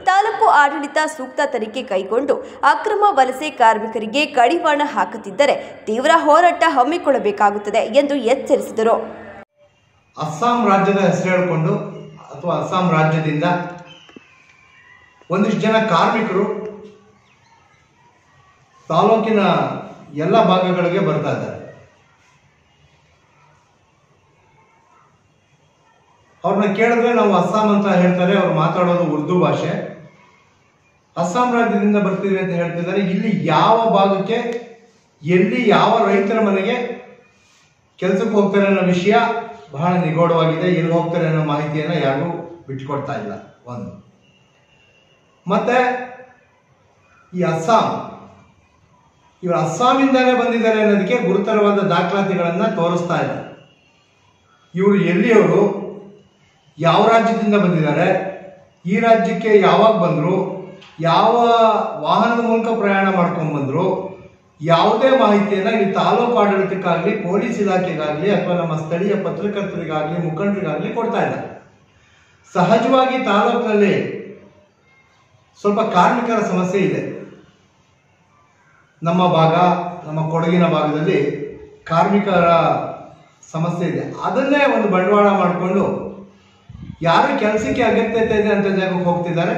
ತಾಲೂಕು ಆಡಳಿತ ಸೂಕ್ತ ತನಿಖೆ ಕೈಗೊಂಡು ಅಕ್ರಮ ವಲಸೆ ಕಾರ್ಮಿಕರಿಗೆ ಕಡಿವಾಣ ಹಾಕುತ್ತಿದ್ದರೆ ತೀವ್ರ ಹೋರಾಟ ಹಮ್ಮಿಕೊಳ್ಳಬೇಕಾಗುತ್ತದೆ ಎಂದು ಎಚ್ಚರಿಸಿದರು. ಅಸ್ಸಾಂ ರಾಜ್ಯದ ಹೆಸರು ಹೇಳಿಕೊಂಡು ಅಥವಾ ಅಸ್ಸಾಂ ರಾಜ್ಯದಿಂದ ಒಂದಿಷ್ಟು ಜನ ಕಾರ್ಮಿಕರು ತಾಲೂಕಿನ ಎಲ್ಲ ಭಾಗಗಳಿಗೆ ಬರ್ತಾ ಇದ್ದಾರೆ. ಅವ್ರನ್ನ ಕೇಳಿದ್ರೆ ನಾವು ಅಸ್ಸಾಂ ಅಂತ ಹೇಳ್ತಾರೆ, ಅವ್ರು ಮಾತಾಡೋದು ಉರ್ದು ಭಾಷೆ. ಅಸ್ಸಾಂ ರಾಜ್ಯದಿಂದ ಬರ್ತೀವಿ ಅಂತ ಹೇಳ್ತಿದ್ದಾರೆ. ಇಲ್ಲಿ ಯಾವ ಭಾಗಕ್ಕೆ, ಎಲ್ಲಿ ಯಾವ ರೈತರ ಮನೆಗೆ ಕೆಲಸಕ್ಕೆ ಹೋಗ್ತಾರೆ ಅನ್ನೋ ವಿಷಯ ಬಹಳ ನಿಗೂಢವಾಗಿದೆ. ಎಲ್ಲಿ ಹೋಗ್ತಾರೆ ಅನ್ನೋ ಮಾಹಿತಿಯನ್ನ ಯಾರಿಗೂ ಬಿಟ್ಕೊಡ್ತಾ ಇಲ್ಲ. ಒಂದು ಮತ್ತೆ ಈ ಇವರು ಅಸ್ಸಾಮಿಂದಾನೇ ಬಂದಿದ್ದಾರೆ ಅನ್ನೋದಕ್ಕೆ ಗುರುತರವಾದ ದಾಖಲಾತಿಗಳನ್ನ ತೋರಿಸ್ತಾ ಇಲ್ಲ. ಇವರು ಎಲ್ಲಿಯವರು, ಯಾವ ರಾಜ್ಯದಿಂದ ಬಂದಿದ್ದಾರೆ, ಈ ರಾಜ್ಯಕ್ಕೆ ಯಾವಾಗ ಬಂದರು, ಯಾವ ವಾಹನದ ಮೂಲಕ ಪ್ರಯಾಣ ಮಾಡ್ಕೊಂಡು ಬಂದರು, ಯಾವುದೇ ಮಾಹಿತಿಯನ್ನ ಈ ತಾಲೂಕು ಆಡಳಿತಕ್ಕಾಗಲಿ, ಪೊಲೀಸ್ ಇಲಾಖೆಗಾಗಲಿ ಅಥವಾ ನಮ್ಮ ಸ್ಥಳೀಯ ಪತ್ರಕರ್ತರಿಗಾಗಲಿ, ಮುಖಂಡರಿಗಾಗಲಿ ಕೊಡ್ತಾ ಇಲ್ಲ. ಸಹಜವಾಗಿ ತಾಲೂಕಿನಲ್ಲಿ ಸ್ವಲ್ಪ ಕಾರ್ಮಿಕರ ಸಮಸ್ಯೆ ಇದೆ. ನಮ್ಮ ಭಾಗ, ನಮ್ಮ ಕೊಡಗಿನ ಭಾಗದಲ್ಲಿ ಕಾರ್ಮಿಕರ ಸಮಸ್ಯೆ ಇದೆ. ಅದನ್ನೇ ಒಂದು ಬಂಡವಾಳ ಮಾಡಿಕೊಂಡು ಯಾರು ಕೆಲಸಕ್ಕೆ ಅಗತ್ಯತೆ ಇದೆ ಅಂತ ಜಾಗಕ್ಕೆ ಹೋಗ್ತಿದ್ದಾರೆ.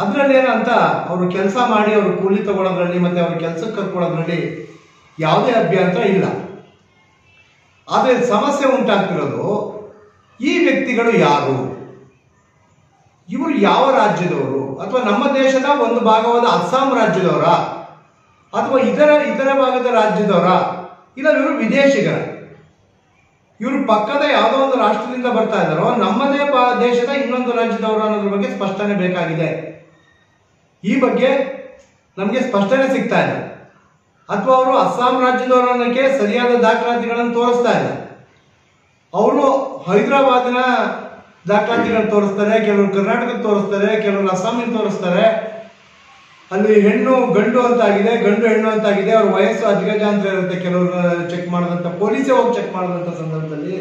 ಅದರಲ್ಲೇನಂತ ಅವರು ಕೆಲಸ ಮಾಡಿ ಅವರು ಕೂಲಿ ತಗೊಳ್ಳೋದ್ರಲ್ಲಿ ಮತ್ತೆ ಅವ್ರ ಕೆಲಸಕ್ಕೆ ಕರ್ಕೊಳ್ಳೋದ್ರಲ್ಲಿ ಯಾವುದೇ ಅಭ್ಯಂತರ ಇಲ್ಲ. ಆದರೆ ಸಮಸ್ಯೆ ಉಂಟಾಗ್ತಿರೋದು ಈ ವ್ಯಕ್ತಿಗಳು ಯಾರು, ಇವರು ಯಾವ ರಾಜ್ಯದವರು, ಅಥವಾ ನಮ್ಮ ದೇಶದ ಒಂದು ಭಾಗವಾದ ಅಸ್ಸಾಂ ರಾಜ್ಯದವರ, ಅಥವಾ ಇತರ ಭಾಗದ ರಾಜ್ಯದವರ, ಇಲ್ಲ ಇವರು ವಿದೇಶಿಗರ, ಇವರು ಪಕ್ಕದ ಯಾವುದೋ ಒಂದು ರಾಷ್ಟ್ರದಿಂದ ಬರ್ತಾ ಇದ್ದಾರೋ, ನಮ್ಮದೇ ದೇಶದ ಇನ್ನೊಂದು ರಾಜ್ಯದವರು ಅನ್ನೋದ್ರ ಬಗ್ಗೆ ಸ್ಪಷ್ಟನೆ ಬೇಕಾಗಿದೆ. ಈ ಬಗ್ಗೆ ನಮಗೆ ಸ್ಪಷ್ಟನೆ ಸಿಗ್ತಾ ಇಲ್ಲ. ಅಥವಾ ಅವರು ಅಸ್ಸಾಂ ರಾಜ್ಯದವರು ಅನ್ನೋಕ್ಕೆ ಸರಿಯಾದ ದಾಖಲಾತಿಗಳನ್ನು ತೋರಿಸ್ತಾ ಇಲ್ಲ. ಅವರು ಹೈದರಾಬಾದಿನ ದಾಖಲಾತಿಗಳನ್ನು ತೋರಿಸ್ತಾರೆ, ಕೆಲವರು ಕರ್ನಾಟಕದ ತೋರಿಸ್ತಾರೆ, ಕೆಲವರು ಅಸ್ಸಾಮಿನ ತೋರಿಸ್ತಾರೆ. ಅಲ್ಲಿ ಹೆಣ್ಣು ಗಂಡು ಅಂತಾಗಿದೆ, ಗಂಡು ಹೆಣ್ಣು ಅಂತಾಗಿದೆ, ಅವ್ರ ವಯಸ್ಸು ಅಧಿಗಜಾಂತರ ಇರುತ್ತೆ. ಕೆಲವರು ಚೆಕ್ ಮಾಡೋದಂತ, ಪೊಲೀಸೇ ಹೋಗಿ ಚೆಕ್ ಮಾಡೋದಂತ ಸಂದರ್ಭದಲ್ಲಿ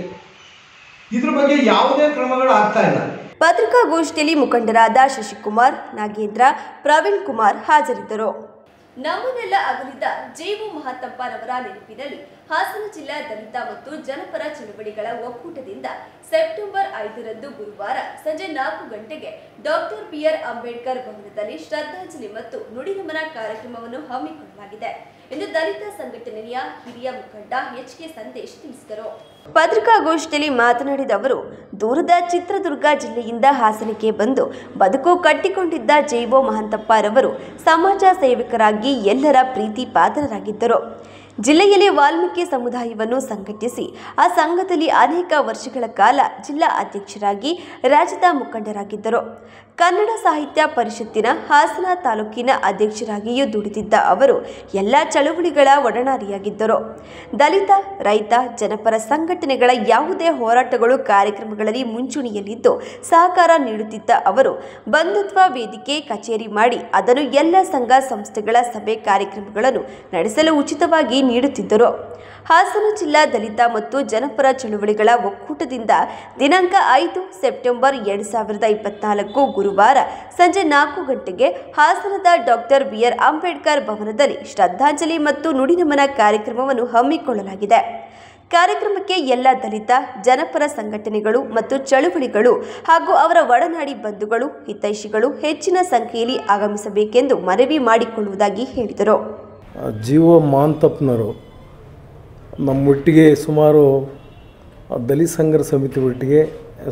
ಇದ್ರ ಬಗ್ಗೆ ಯಾವುದೇ ಕ್ರಮಗಳು ಆಗ್ತಾ ಇಲ್ಲ. ಪತ್ರಿಕಾಗೋಷ್ಠಿಯಲ್ಲಿ ಮುಖಂಡರಾದ ಶಶಿಕುಮಾರ್, ನಾಗೇಂದ್ರ, ಪ್ರವೀಣ್ ಕುಮಾರ್ ಹಾಜರಿದ್ದರು. ನಮ್ಮನ್ನೆಲ್ಲ ಅಗಲಿದ ಜೇವು ಮಹಾತಪ್ಪರವರ ನೆನಪಿನಲ್ಲಿ ಹಾಸನ ಜಿಲ್ಲಾ ದಲಿತ ಮತ್ತು ಜನಪರ ಚಳವಳಿಗಳ ಒಕ್ಕೂಟದಿಂದ ಸೆಪ್ಟೆಂಬರ್ 5ರಂದು ಗುರುವಾರ ಸಂಜೆ 4 ಗಂಟೆಗೆ ಡಾಕ್ಟರ್ ಬಿ.ಆರ್. ಅಂಬೇಡ್ಕರ್ ಭವನದಲ್ಲಿ ಶ್ರದ್ಧಾಂಜಲಿ ಮತ್ತು ನುಡಿನಮನ ಕಾರ್ಯಕ್ರಮವನ್ನು ಹಮ್ಮಿಕೊಳ್ಳಲಾಗಿದೆ ಎಂದು ದಲಿತ ಸಂಘಟನೆಯ ಹಿರಿಯ ಮುಖಂಡ ಎಚ್.ಕೆ. ಸಂದೇಶ್ ತಿಳಿಸಿದರು. ಪತ್ರಿಕಾಗೋಷ್ಠಿಯಲ್ಲಿ ಮಾತನಾಡಿದ ಅವರು, ದೂರದ ಚಿತ್ರದುರ್ಗ ಜಿಲ್ಲೆಯಿಂದ ಹಾಸನಕ್ಕೆ ಬಂದು ಬದುಕು ಕಟ್ಟಿಕೊಂಡಿದ್ದ ಜೇವು ಮಹಾಂತಪ್ಪರವರು ಸಮಾಜ ಸೇವಕರಾಗಿ ಎಲ್ಲರ ಪ್ರೀತಿ ಪಾತ್ರರಾಗಿದ್ದರು. ಜಿಲ್ಲೆಯಲ್ಲಿ ವಾಲ್ಮೀಕಿ ಸಮುದಾಯವನ್ನು ಸಂಘಟಿಸಿ ಆ ಸಂಘದಲ್ಲಿ ಅನೇಕ ವರ್ಷಗಳ ಕಾಲ ಜಿಲ್ಲಾ ಅಧ್ಯಕ್ಷರಾಗಿ ರಾಜ್ಯದ ಮುಖಂಡರಾಗಿದ್ದರು. ಕನ್ನಡ ಸಾಹಿತ್ಯ ಪರಿಷತ್ತಿನ ಹಾಸನ ತಾಲೂಕಿನ ಅಧ್ಯಕ್ಷರಾಗಿಯೂ ದುಡಿದಿದ್ದ ಅವರು ಎಲ್ಲ ಚಳುವಳಿಗಳ ಒಡನಾಡಿಯಾಗಿದ್ದರು. ದಲಿತ, ರೈತ, ಜನಪರ ಸಂಘಟನೆಗಳ ಯಾವುದೇ ಹೋರಾಟಗಳು, ಕಾರ್ಯಕ್ರಮಗಳಲ್ಲಿ ಮುಂಚೂಣಿಯಲ್ಲಿದ್ದು ಸಹಕಾರ ನೀಡುತ್ತಿದ್ದ ಅವರು ಬಂಧುತ್ವ ವೇದಿಕೆ ಕಚೇರಿ ಮಾಡಿ ಅದನ್ನು ಎಲ್ಲ ಸಂಘ ಸಂಸ್ಥೆಗಳ ಸಭೆ ಕಾರ್ಯಕ್ರಮಗಳನ್ನು ನಡೆಸಲು ಉಚಿತವಾಗಿ ನೀಡುತ್ತಿದ್ದರು. ಹಾಸನ ಜಿಲ್ಲಾ ದಲಿತ ಮತ್ತು ಜನಪರ ಚಳುವಳಿಗಳ ಒಕ್ಕೂಟದಿಂದ ದಿನಾಂಕ 5 ಸೆಪ್ಟೆಂಬರ್ 2024 ಗುರುವಾರ ಸಂಜೆ 4 ಗಂಟೆಗೆ ಹಾಸನದ ಡಾಕ್ಟರ್ ಬಿ.ಆರ್. ಅಂಬೇಡ್ಕರ್ ಭವನದಲ್ಲಿ ಶ್ರದ್ಧಾಂಜಲಿ ಮತ್ತು ನುಡಿನಮನ ಕಾರ್ಯಕ್ರಮವನ್ನು ಹಮ್ಮಿಕೊಳ್ಳಲಾಗಿದೆ. ಕಾರ್ಯಕ್ರಮಕ್ಕೆ ಎಲ್ಲ ದಲಿತ, ಜನಪರ ಸಂಘಟನೆಗಳು ಮತ್ತು ಚಳುವಳಿಗಳು ಹಾಗೂ ಅವರ ಒಡನಾಡಿ ಬಂಧುಗಳು, ಹಿತೈಷಿಗಳು ಹೆಚ್ಚಿನ ಸಂಖ್ಯೆಯಲ್ಲಿ ಆಗಮಿಸಬೇಕೆಂದು ಮನವಿ ಮಾಡಿಕೊಳ್ಳುವುದಾಗಿ ಹೇಳಿದರು. ಜೀವ ಮಹಾಂತಪ್ಪನವರು ನಮ್ಮೊಟ್ಟಿಗೆ ಸುಮಾರು ದಲಿತ ಸಂಘರ್ಷ ಸಮಿತಿ ಒಟ್ಟಿಗೆ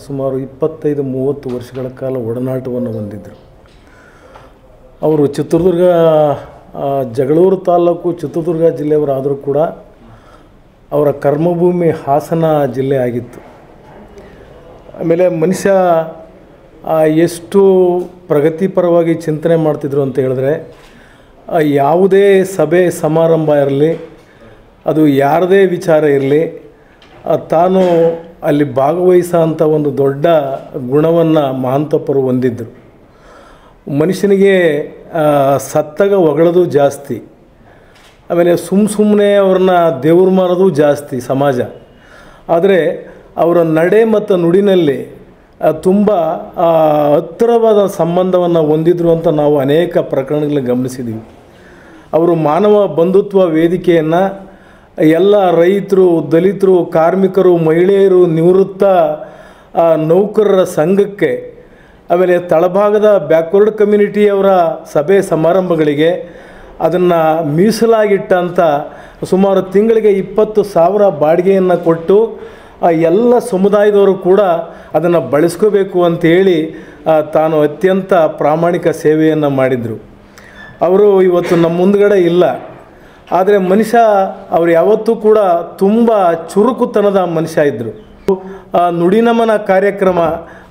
ಸುಮಾರು 25-30 ವರ್ಷಗಳ ಕಾಲ ಒಡನಾಟವನ್ನು ಹೊಂದಿದ್ದರು. ಅವರು ಚಿತ್ರದುರ್ಗ ಜಗಳೂರು ತಾಲೂಕು ಚಿತ್ರದುರ್ಗ ಜಿಲ್ಲೆಯವರಾದರೂ ಕೂಡ ಅವರ ಕರ್ಮಭೂಮಿ ಹಾಸನ ಜಿಲ್ಲೆ ಆಗಿತ್ತು. ಆಮೇಲೆ ಮನುಷ್ಯ ಎಷ್ಟು ಪ್ರಗತಿಪರವಾಗಿ ಚಿಂತನೆ ಮಾಡ್ತಿದ್ರು ಅಂತ ಹೇಳಿದ್ರೆ, ಯಾವುದೇ ಸಭೆ ಸಮಾರಂಭ ಇರಲಿ ಅದು ಯಾರದೇ ವಿಚಾರ ಇರಲಿ, ತಾನು ಅಲ್ಲಿ ಭಾಗವಹಿಸೋಂಥ ಒಂದು ದೊಡ್ಡ ಗುಣವನ್ನು ಮಹಾಂತಪ್ಪರು ಹೊಂದಿದ್ದರು. ಮನುಷ್ಯನಿಗೆ ಸತ್ತಾಗ ಹೊಗಳೋದು ಜಾಸ್ತಿ, ಆಮೇಲೆ ಸುಮ್ಮನೆ ಅವ್ರನ್ನ ದೇವ್ರು ಮಾಡೋದು ಜಾಸ್ತಿ ಸಮಾಜ. ಆದರೆ ಅವರ ನಡೆ ಮತ್ತು ನುಡಿನಲ್ಲಿ ತುಂಬ ಹತ್ತಿರವಾದ ಸಂಬಂಧವನ್ನು ಹೊಂದಿದ್ರು ಅಂತ ನಾವು ಅನೇಕ ಪ್ರಕರಣಗಳಲ್ಲಿ ಗಮನಿಸಿದ್ದೀವಿ. ಅವರು ಮಾನವ ಬಂಧುತ್ವ ವೇದಿಕೆಯನ್ನು ಎಲ್ಲ ರೈತರು, ದಲಿತರು, ಕಾರ್ಮಿಕರು, ಮಹಿಳೆಯರು, ನಿವೃತ್ತ ನೌಕರರ ಸಂಘಕ್ಕೆ, ಆಮೇಲೆ ತಳಭಾಗದ ಬ್ಯಾಕ್ವರ್ಡ್ ಕಮ್ಯುನಿಟಿಯವರ ಸಭೆ ಸಮಾರಂಭಗಳಿಗೆ ಅದನ್ನು ಮೀಸಲಾಗಿಟ್ಟಂಥ ಸುಮಾರು ತಿಂಗಳಿಗೆ 20,000 ಬಾಡಿಗೆಯನ್ನು ಕೊಟ್ಟು ಎಲ್ಲ ಸಮುದಾಯದವರು ಕೂಡ ಅದನ್ನು ಬಳಸ್ಕೋಬೇಕು ಅಂತೇಳಿ ತಾನು ಅತ್ಯಂತ ಪ್ರಾಮಾಣಿಕ ಸೇವೆಯನ್ನು ಮಾಡಿದರು. ಅವರು ಇವತ್ತು ನಮ್ಮ ಮುಂದ್ಗಡೆ ಇಲ್ಲ. ಆದರೆ ಮನುಷ್ಯ ಅವರು ಯಾವತ್ತೂ ಕೂಡ ತುಂಬ ಚುರುಕುತನದ ಮನುಷ್ಯ ಇದ್ದರು. ನುಡಿನಮನ ಕಾರ್ಯಕ್ರಮ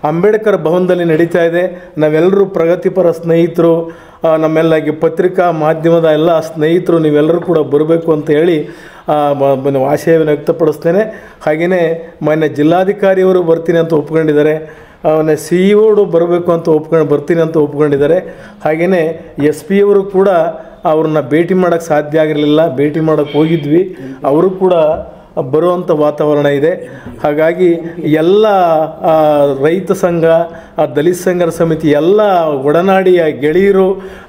ಅಂಬೇಡ್ಕರ್ ಭವನದಲ್ಲಿ ನಡೀತಾ ಇದೆ. ನಾವೆಲ್ಲರೂ ಪ್ರಗತಿಪರ ಸ್ನೇಹಿತರು, ನಮ್ಮೆಲ್ಲಾಗಿ ಪತ್ರಿಕಾ ಮಾಧ್ಯಮದ ಎಲ್ಲ ಸ್ನೇಹಿತರು ನೀವೆಲ್ಲರೂ ಕೂಡ ಬರಬೇಕು ಅಂತ ಹೇಳಿ ಆಶಯವನ್ನು ವ್ಯಕ್ತಪಡಿಸ್ತೇನೆ. ಹಾಗೆಯೇ ಮಾನ್ಯ ಜಿಲ್ಲಾಧಿಕಾರಿಯವರು ಬರ್ತೀನಿ ಅಂತ ಒಪ್ಕೊಂಡಿದ್ದಾರೆ, CEO ಬರಬೇಕು ಅಂತ ಬರ್ತೀನಿ ಅಂತ ಒಪ್ಕೊಂಡಿದ್ದಾರೆ. ಹಾಗೆಯೇ SP ಅವರು ಕೂಡ ಅವ್ರನ್ನ ಭೇಟಿ ಮಾಡೋಕ್ಕೆ ಸಾಧ್ಯ ಆಗಿರಲಿಲ್ಲ, ಭೇಟಿ ಮಾಡೋಕ್ಕೆ ಹೋಗಿದ್ವಿ, ಅವರು ಕೂಡ ಬರುವಂಥ ವಾತಾವರಣ ಇದೆ. ಹಾಗಾಗಿ ಎಲ್ಲ ರೈತ ಸಂಘ, ದಲಿತ ಸಂಘರ್ಷ ಸಮಿತಿ, ಎಲ್ಲ ಒಡನಾಡಿಯ ಗೆಳೆಯರು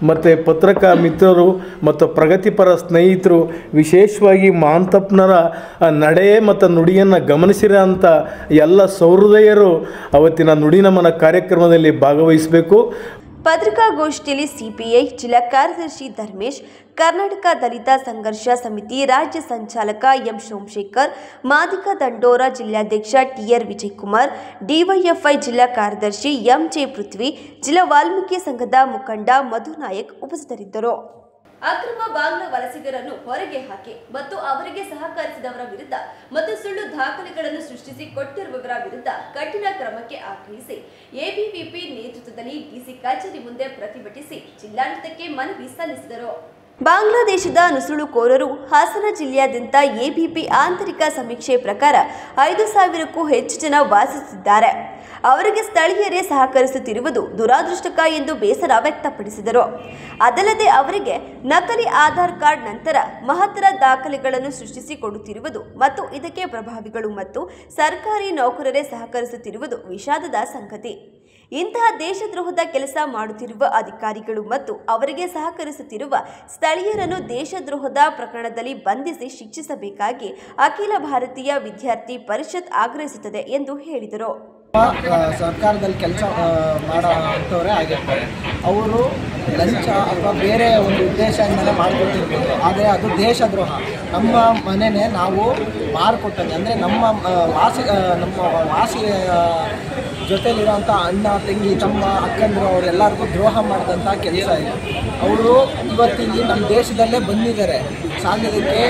ಮತ್ತು ಪತ್ರಕಾ ಮಿತ್ರರು ಮತ್ತು ಪ್ರಗತಿಪರ ಸ್ನೇಹಿತರು, ವಿಶೇಷವಾಗಿ ಮಹಾಂತಪ್ಪನರ ನಡೆ ಮತ್ತು ನುಡಿಯನ್ನು ಗಮನಿಸಿರೋ ಅಂಥ ಎಲ್ಲ ಸಹೃದಯರು ಅವತ್ತಿನ ನುಡಿನಮನ ಕಾರ್ಯಕ್ರಮದಲ್ಲಿ ಭಾಗವಹಿಸಬೇಕು. ಪತ್ರಿಕಾಗೋಷ್ಠಿಯಲ್ಲಿ ಸಿಪಿಐ ಜಿಲ್ಲಾ ಕಾರ್ಯದರ್ಶಿ ಧರ್ಮೇಶ್, ಕರ್ನಾಟಕ ದಲಿತ ಸಂಘರ್ಷ ಸಮಿತಿ ರಾಜ್ಯ ಸಂಚಾಲಕ ಎಂ ಸೋಮಶೇಖರ್, ಮಾದಿಗ ದಂಡೋರ ಜಿಲ್ಲಾಧ್ಯಕ್ಷ TR ವಿಜಯಕುಮಾರ್, DYFI ಜಿಲ್ಲಾ ಕಾರ್ಯದರ್ಶಿ MJ ಪೃಥ್ವಿ, ಜಿಲ್ಲಾ ವಾಲ್ಮೀಕಿ ಸಂಘದ ಮುಖಂಡ ಮಧು ನಾಯಕ್ ಉಪಸ್ಥಿತರಿದ್ದರು. ಅಕ್ರಮ ಬಾಂಗ್ಲಾ ವಲಸಿಗರನ್ನು ಹೊರಗೆ ಹಾಕಿ ಮತ್ತು ಅವರಿಗೆ ಸಹಕರಿಸಿದವರ ವಿರುದ್ಧ ಮತ್ತು ಸುಳ್ಳು ದಾಖಲೆಗಳನ್ನು ಸೃಷ್ಟಿಸಿ ಕೊಟ್ಟಿರುವವರ ವಿರುದ್ಧ ಕಠಿಣ ಕ್ರಮಕ್ಕೆ ಆಗ್ರಹಿಸಿ ABVP ನೇತೃತ್ವದಲ್ಲಿ DC ಕಚೇರಿ ಮುಂದೆ ಪ್ರತಿಭಟಿಸಿ ಜಿಲ್ಲಾಡಳಿತಕ್ಕೆ ಮನವಿ ಸಲ್ಲಿಸಿದರು. ಬಾಂಗ್ಲಾದೇಶದ ನುಸುಳುಕೋರರು ಹಾಸನ ಜಿಲ್ಲೆಯಾದ್ಯಂತ ABP ಆಂತರಿಕ ಸಮೀಕ್ಷೆ ಪ್ರಕಾರ 5,000ಕ್ಕೂ ಹೆಚ್ಚು ಜನ ವಾಸಿಸುತ್ತಿದ್ದಾರೆ. ಅವರಿಗೆ ಸ್ಥಳೀಯರೇ ಸಹಕರಿಸುತ್ತಿರುವುದು ದುರಾದೃಷ್ಟಕ ಎಂದು ಬೇಸರ ವ್ಯಕ್ತಪಡಿಸಿದರು. ಅದಲ್ಲದೆ ಅವರಿಗೆ ನಕಲಿ ಆಧಾರ್ ಕಾರ್ಡ್ ನಂತರ ಮಹತ್ತರ ದಾಖಲೆಗಳನ್ನು ಸೃಷ್ಟಿಸಿಕೊಡುತ್ತಿರುವುದು ಮತ್ತು ಇದಕ್ಕೆ ಪ್ರಭಾವಿಗಳು ಮತ್ತು ಸರ್ಕಾರಿ ನೌಕರರೇ ಸಹಕರಿಸುತ್ತಿರುವುದು ವಿಷಾದದ ಸಂಗತಿ. ಇಂತಹ ದೇಶದ್ರೋಹದ ಕೆಲಸ ಮಾಡುತ್ತಿರುವ ಅಧಿಕಾರಿಗಳು ಮತ್ತು ಅವರಿಗೆ ಸಹಕರಿಸುತ್ತಿರುವ ಸ್ಥಳೀಯರನ್ನು ದೇಶದ್ರೋಹದ ಪ್ರಕರಣದಲ್ಲಿ ಬಂಧಿಸಿ ಶಿಕ್ಷಿಸಬೇಕಾಗಿ ಅಖಿಲ ಭಾರತೀಯ ವಿದ್ಯಾರ್ಥಿ ಪರಿಷತ್ ಆಗ್ರಹಿಸುತ್ತದೆ ಎಂದು ಹೇಳಿದರು. ಸರ್ಕಾರದಲ್ಲಿ ಕೆಲಸ ಮಾಡೋಂಥವರೇ ಆಗಿರ್ತಾರೆ. ಅವರು ಲಂಚ ಅಥವಾ ಬೇರೆ ಒಂದು ಉದ್ದೇಶದಿಂದಲೇ ಮಾಡಿಕೊಟ್ಟಿರ್ಬೋದು, ಆದರೆ ಅದು ದೇಶದ್ರೋಹ. ನಮ್ಮ ಮನೆಯೇ ನಾವು ಮಾರಿಕೊಟ್ಟಂಗೆ, ಅಂದರೆ ನಮ್ಮ ವಾಸಿ ಜೊತೆಲಿರೋಂಥ ಅಣ್ಣ, ತಂಗಿ, ತಮ್ಮ, ಅಕ್ಕಂದರು ಅವರೆಲ್ಲರಿಗೂ ದ್ರೋಹ ಮಾಡಿದಂಥ ಕೆಲಸ ಇದೆ. ಅವರು ಇವತ್ತಿಲ್ಲಿ ನಮ್ಮ ದೇಶದಲ್ಲೇ ಬಂದಿದ್ದಾರೆ. ಸಾಲದಕ್ಕೆ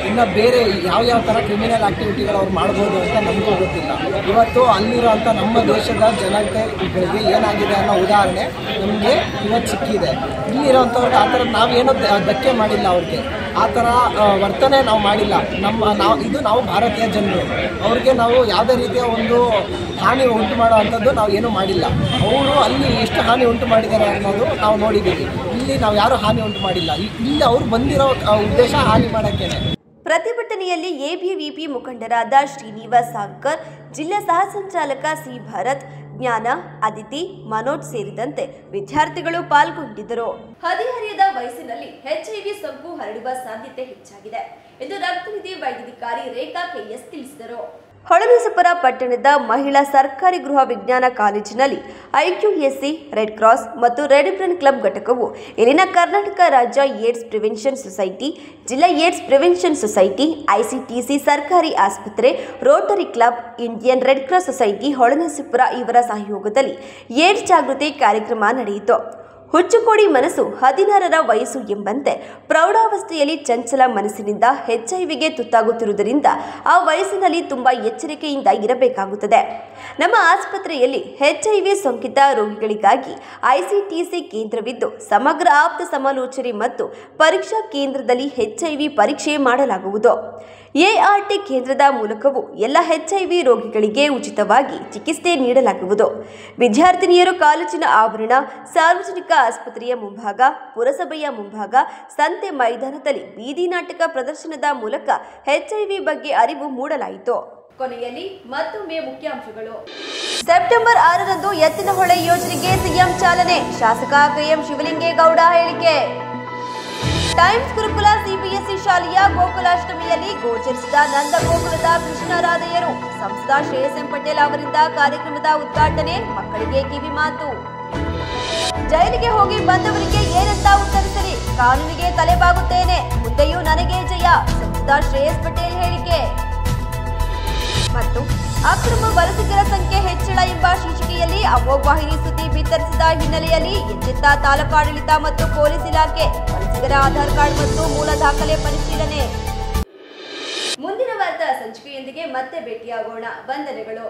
ಇನ್ನು ಬೇರೆ ಯಾವ ಥರ ಕ್ರಿಮಿನಲ್ ಆ್ಯಕ್ಟಿವಿಟಿಗಳು ಅವ್ರು ಮಾಡ್ಬೋದು ಅಂತ ನಮಗೂ ಗೊತ್ತಿಲ್ಲ. ಇವತ್ತು ಅಲ್ಲಿರೋಂಥ ನಮ್ಮ ದೇಶದ ಜನತೆಗಳಿಗೆ ಏನಾಗಿದೆ ಅನ್ನೋ ಉದಾಹರಣೆ ನಮಗೆ ಇವತ್ತು ಸಿಕ್ಕಿದೆ. ಇಲ್ಲಿರೋಂಥವ್ರಿಗೆ ಆ ಥರ ನಾವೇನೋ ಧಕ್ಕೆ ಮಾಡಿಲ್ಲ, ಅವ್ರಿಗೆ ಆ ಥರ ವರ್ತನೆ ನಾವು ಮಾಡಿಲ್ಲ. ನಾವು ಭಾರತೀಯ ಜನರು, ಅವ್ರಿಗೆ ನಾವು ಯಾವುದೇ ರೀತಿಯ ಒಂದು ಹಾನಿ ಉಂಟು ಮಾಡೋ ಅಂಥದ್ದು ನಾವು ಏನೂ ಮಾಡಿಲ್ಲ. ಅವರು ಅಲ್ಲಿ ಎಷ್ಟು ಹಾನಿ ಉಂಟು ಮಾಡಿದ್ದಾರೆ ಅನ್ನೋದು ನಾವು ನೋಡಿದ್ದೀವಿ. ಇಲ್ಲಿ ನಾವು ಯಾರೂ ಹಾನಿ ಉಂಟು ಮಾಡಿಲ್ಲ. ಇಲ್ಲಿ ಅವ್ರು ಬಂದಿರೋ ಉದ್ದೇಶ ಹಾನಿ ಮಾಡೋಕ್ಕೇನೆ. ಪ್ರತಿಭಟನೆಯಲ್ಲಿ ABVP ಮುಖಂಡರಾದ ಶ್ರೀನಿವಾಸ್ ಸಾವ್ಕರ್, ಜಿಲ್ಲಾ ಸಹ ಸಂಚಾಲಕ C ಭಾರತ್, ಜ್ಞಾನ, ಅದಿತಿ, ಮನೋಜ್ ಸೇರಿದಂತೆ ವಿದ್ಯಾರ್ಥಿಗಳು ಪಾಲ್ಗೊಂಡಿದ್ದರು. ಹದಿಹರೆಯದ ವಯಸ್ಸಿನಲ್ಲಿ HIV ಸೋಂಕು ಹರಡುವ ಸಾಧ್ಯತೆ ಹೆಚ್ಚಾಗಿದೆ ಎಂದು ರಕ್ತನಿಧಿ ವೈದ್ಯಾಧಿಕಾರಿ ರೇಖಾ KS ತಿಳಿಸಿದರು. ಹೊಳೆನರಸೀಪುರ ಪಟ್ಟಣದ ಮಹಿಳಾ ಸರ್ಕಾರಿ ಗೃಹ ವಿಜ್ಞಾನ ಕಾಲೇಜಿನಲ್ಲಿ IQAC, ರೆಡ್ ಕ್ರಾಸ್ ಮತ್ತು ರೆಡ್ ರಿಬ್ಬನ್ ಕ್ಲಬ್ ಘಟಕವು ಇಲ್ಲಿನ ಕರ್ನಾಟಕ ರಾಜ್ಯ ಏಡ್ಸ್ ಪ್ರಿವೆನ್ಷನ್ ಸೊಸೈಟಿ, ಜಿಲ್ಲಾ ಏಡ್ಸ್ ಪ್ರಿವೆನ್ಷನ್ ಸೊಸೈಟಿ, ICTC ಸರ್ಕಾರಿ ಆಸ್ಪತ್ರೆ, Rotary Club, Indian Red Cross Society Holenarasipura ಇವರ ಸಹಯೋಗದಲ್ಲಿ ಏಡ್ಸ್ ಜಾಗೃತಿ ಕಾರ್ಯಕ್ರಮ ನಡೆಯಿತು. ಹುಚ್ಚುಕೋಡಿ ಮನಸ್ಸು 16ರ ವಯಸ್ಸು ಎಂಬಂತೆ ಪ್ರೌಢಾವಸ್ಥೆಯಲ್ಲಿ ಚಂಚಲ ಮನಸ್ಸಿನಿಂದ HIVಗೆ ತುತ್ತಾಗುತ್ತಿರುವುದರಿಂದ ಆ ವಯಸ್ಸಿನಲ್ಲಿ ತುಂಬಾ ಎಚ್ಚರಿಕೆಯಿಂದ ಇರಬೇಕಾಗುತ್ತದೆ. ನಮ್ಮ ಆಸ್ಪತ್ರೆಯಲ್ಲಿ HIV ಸೋಂಕಿತ ರೋಗಿಗಳಿಗಾಗಿ ICTC ಕೇಂದ್ರವಿದ್ದು ಸಮಗ್ರ ಆಪ್ತ ಸಮಾಲೋಚನೆ ಮತ್ತು ಪರೀಕ್ಷಾ ಕೇಂದ್ರದಲ್ಲಿ HIV ಪರೀಕ್ಷೆ ಮಾಡಲಾಗುವುದು. ART ಕೇಂದ್ರದ ಮೂಲಕವೂ ಎಲ್ಲ HIV ರೋಗಿಗಳಿಗೆ ಉಚಿತವಾಗಿ ಚಿಕಿತ್ಸೆ ನೀಡಲಾಗುವುದು. ವಿದ್ಯಾರ್ಥಿನಿಯರು ಕಾಲೇಜಿನ ಆವರಣ, ಸಾರ್ವಜನಿಕ ಆಸ್ಪತ್ರೆಯ ಮುಂಭಾಗ, ಪುರಸಭೆಯ ಮುಂಭಾಗ, ಸಂತೆ ಮೈದಾನದಲ್ಲಿ ಬೀದಿ ನಾಟಕ ಪ್ರದರ್ಶನದ ಮೂಲಕ HIV ಬಗ್ಗೆ ಅರಿವು ಮೂಡಲಾಯಿತು. ಕೊನೆಯಲ್ಲಿ ಮತ್ತೊಮ್ಮೆ ಮುಖ್ಯಾಂಶಗಳು. ಸೆಪ್ಟೆಂಬರ್ 6ರಂದು ಎತ್ತಿನಹೊಳೆ ಯೋಜನೆಗೆ ಸಿಎಂ ಚಾಲನೆ, ಶಾಸಕ KM ಶಿವಲಿಂಗೇಗೌಡ ಹೇಳಿಕೆ. ಟೈಮ್ಸ್ ಗುರುಕುಲ CBSE ಶಾಲೆಯ ಗೋಕುಲಾಷ್ಟಮಿಯಲ್ಲಿ ಗೋಚರಿಸಿದ ನಂದ ಗೋಕುಲದ ಕೃಷ್ಣರಾಧೆಯರು. ಸಂಸದ ಶ್ರೇಯಸ್ ಎಂ ಪಟೇಲ್ ಅವರಿಂದ ಕಾರ್ಯಕ್ರಮದ ಉದ್ಘಾಟನೆ, ಮಕ್ಕಳಿಗೆ ಕಿವಿ ಮಾತು. ಜೈಲಿಗೆ ಹೋಗಿ ಬಂದವರಿಗೆ ಏನಂತ ಉತ್ತರಿಸಲಿ, ಕಾನೂನಿಗೆ ತಲೆಬಾಗುತ್ತೇನೆ, ಮುಂದೆಯೂ ನನಗೆ ಜಯ, ಸಂಸದ ಶ್ರೇಯಸ್ ಪಟೇಲ್ ಹೇಳಿಕೆ. ಮತ್ತು ಅಕ್ರಮ ವಲಸಿಗರ ಸಂಖ್ಯೆ ಹೆಚ್ಚಳ ಎಂಬ ಶೀರ್ಷಿಕೆಯಲ್ಲಿ ಅಮೋಘ ವಾಹಿನಿ ಸುದ್ದಿ ಬಿತ್ತರಿಸಿದ ಹಿನ್ನೆಲೆಯಲ್ಲಿ ಎಚ್ಚೆತ್ತ ತಾಲೂಕಾಡಳಿತ ಮತ್ತು ಪೊಲೀಸ್ ಇಲಾಖೆ. ವಲಸಿಗರ ಆಧಾರ್ ಕಾರ್ಡ್ ಮತ್ತು ಮೂಲ ದಾಖಲೆ ಪರಿಶೀಲನೆ. ಮುಂದಿನ ವಾರ್ತಾ ಸಂಚಿಕೆಯೊಂದಿಗೆ ಮತ್ತೆ ಭೇಟಿಯಾಗೋಣ. ವಂದನೆಗಳು.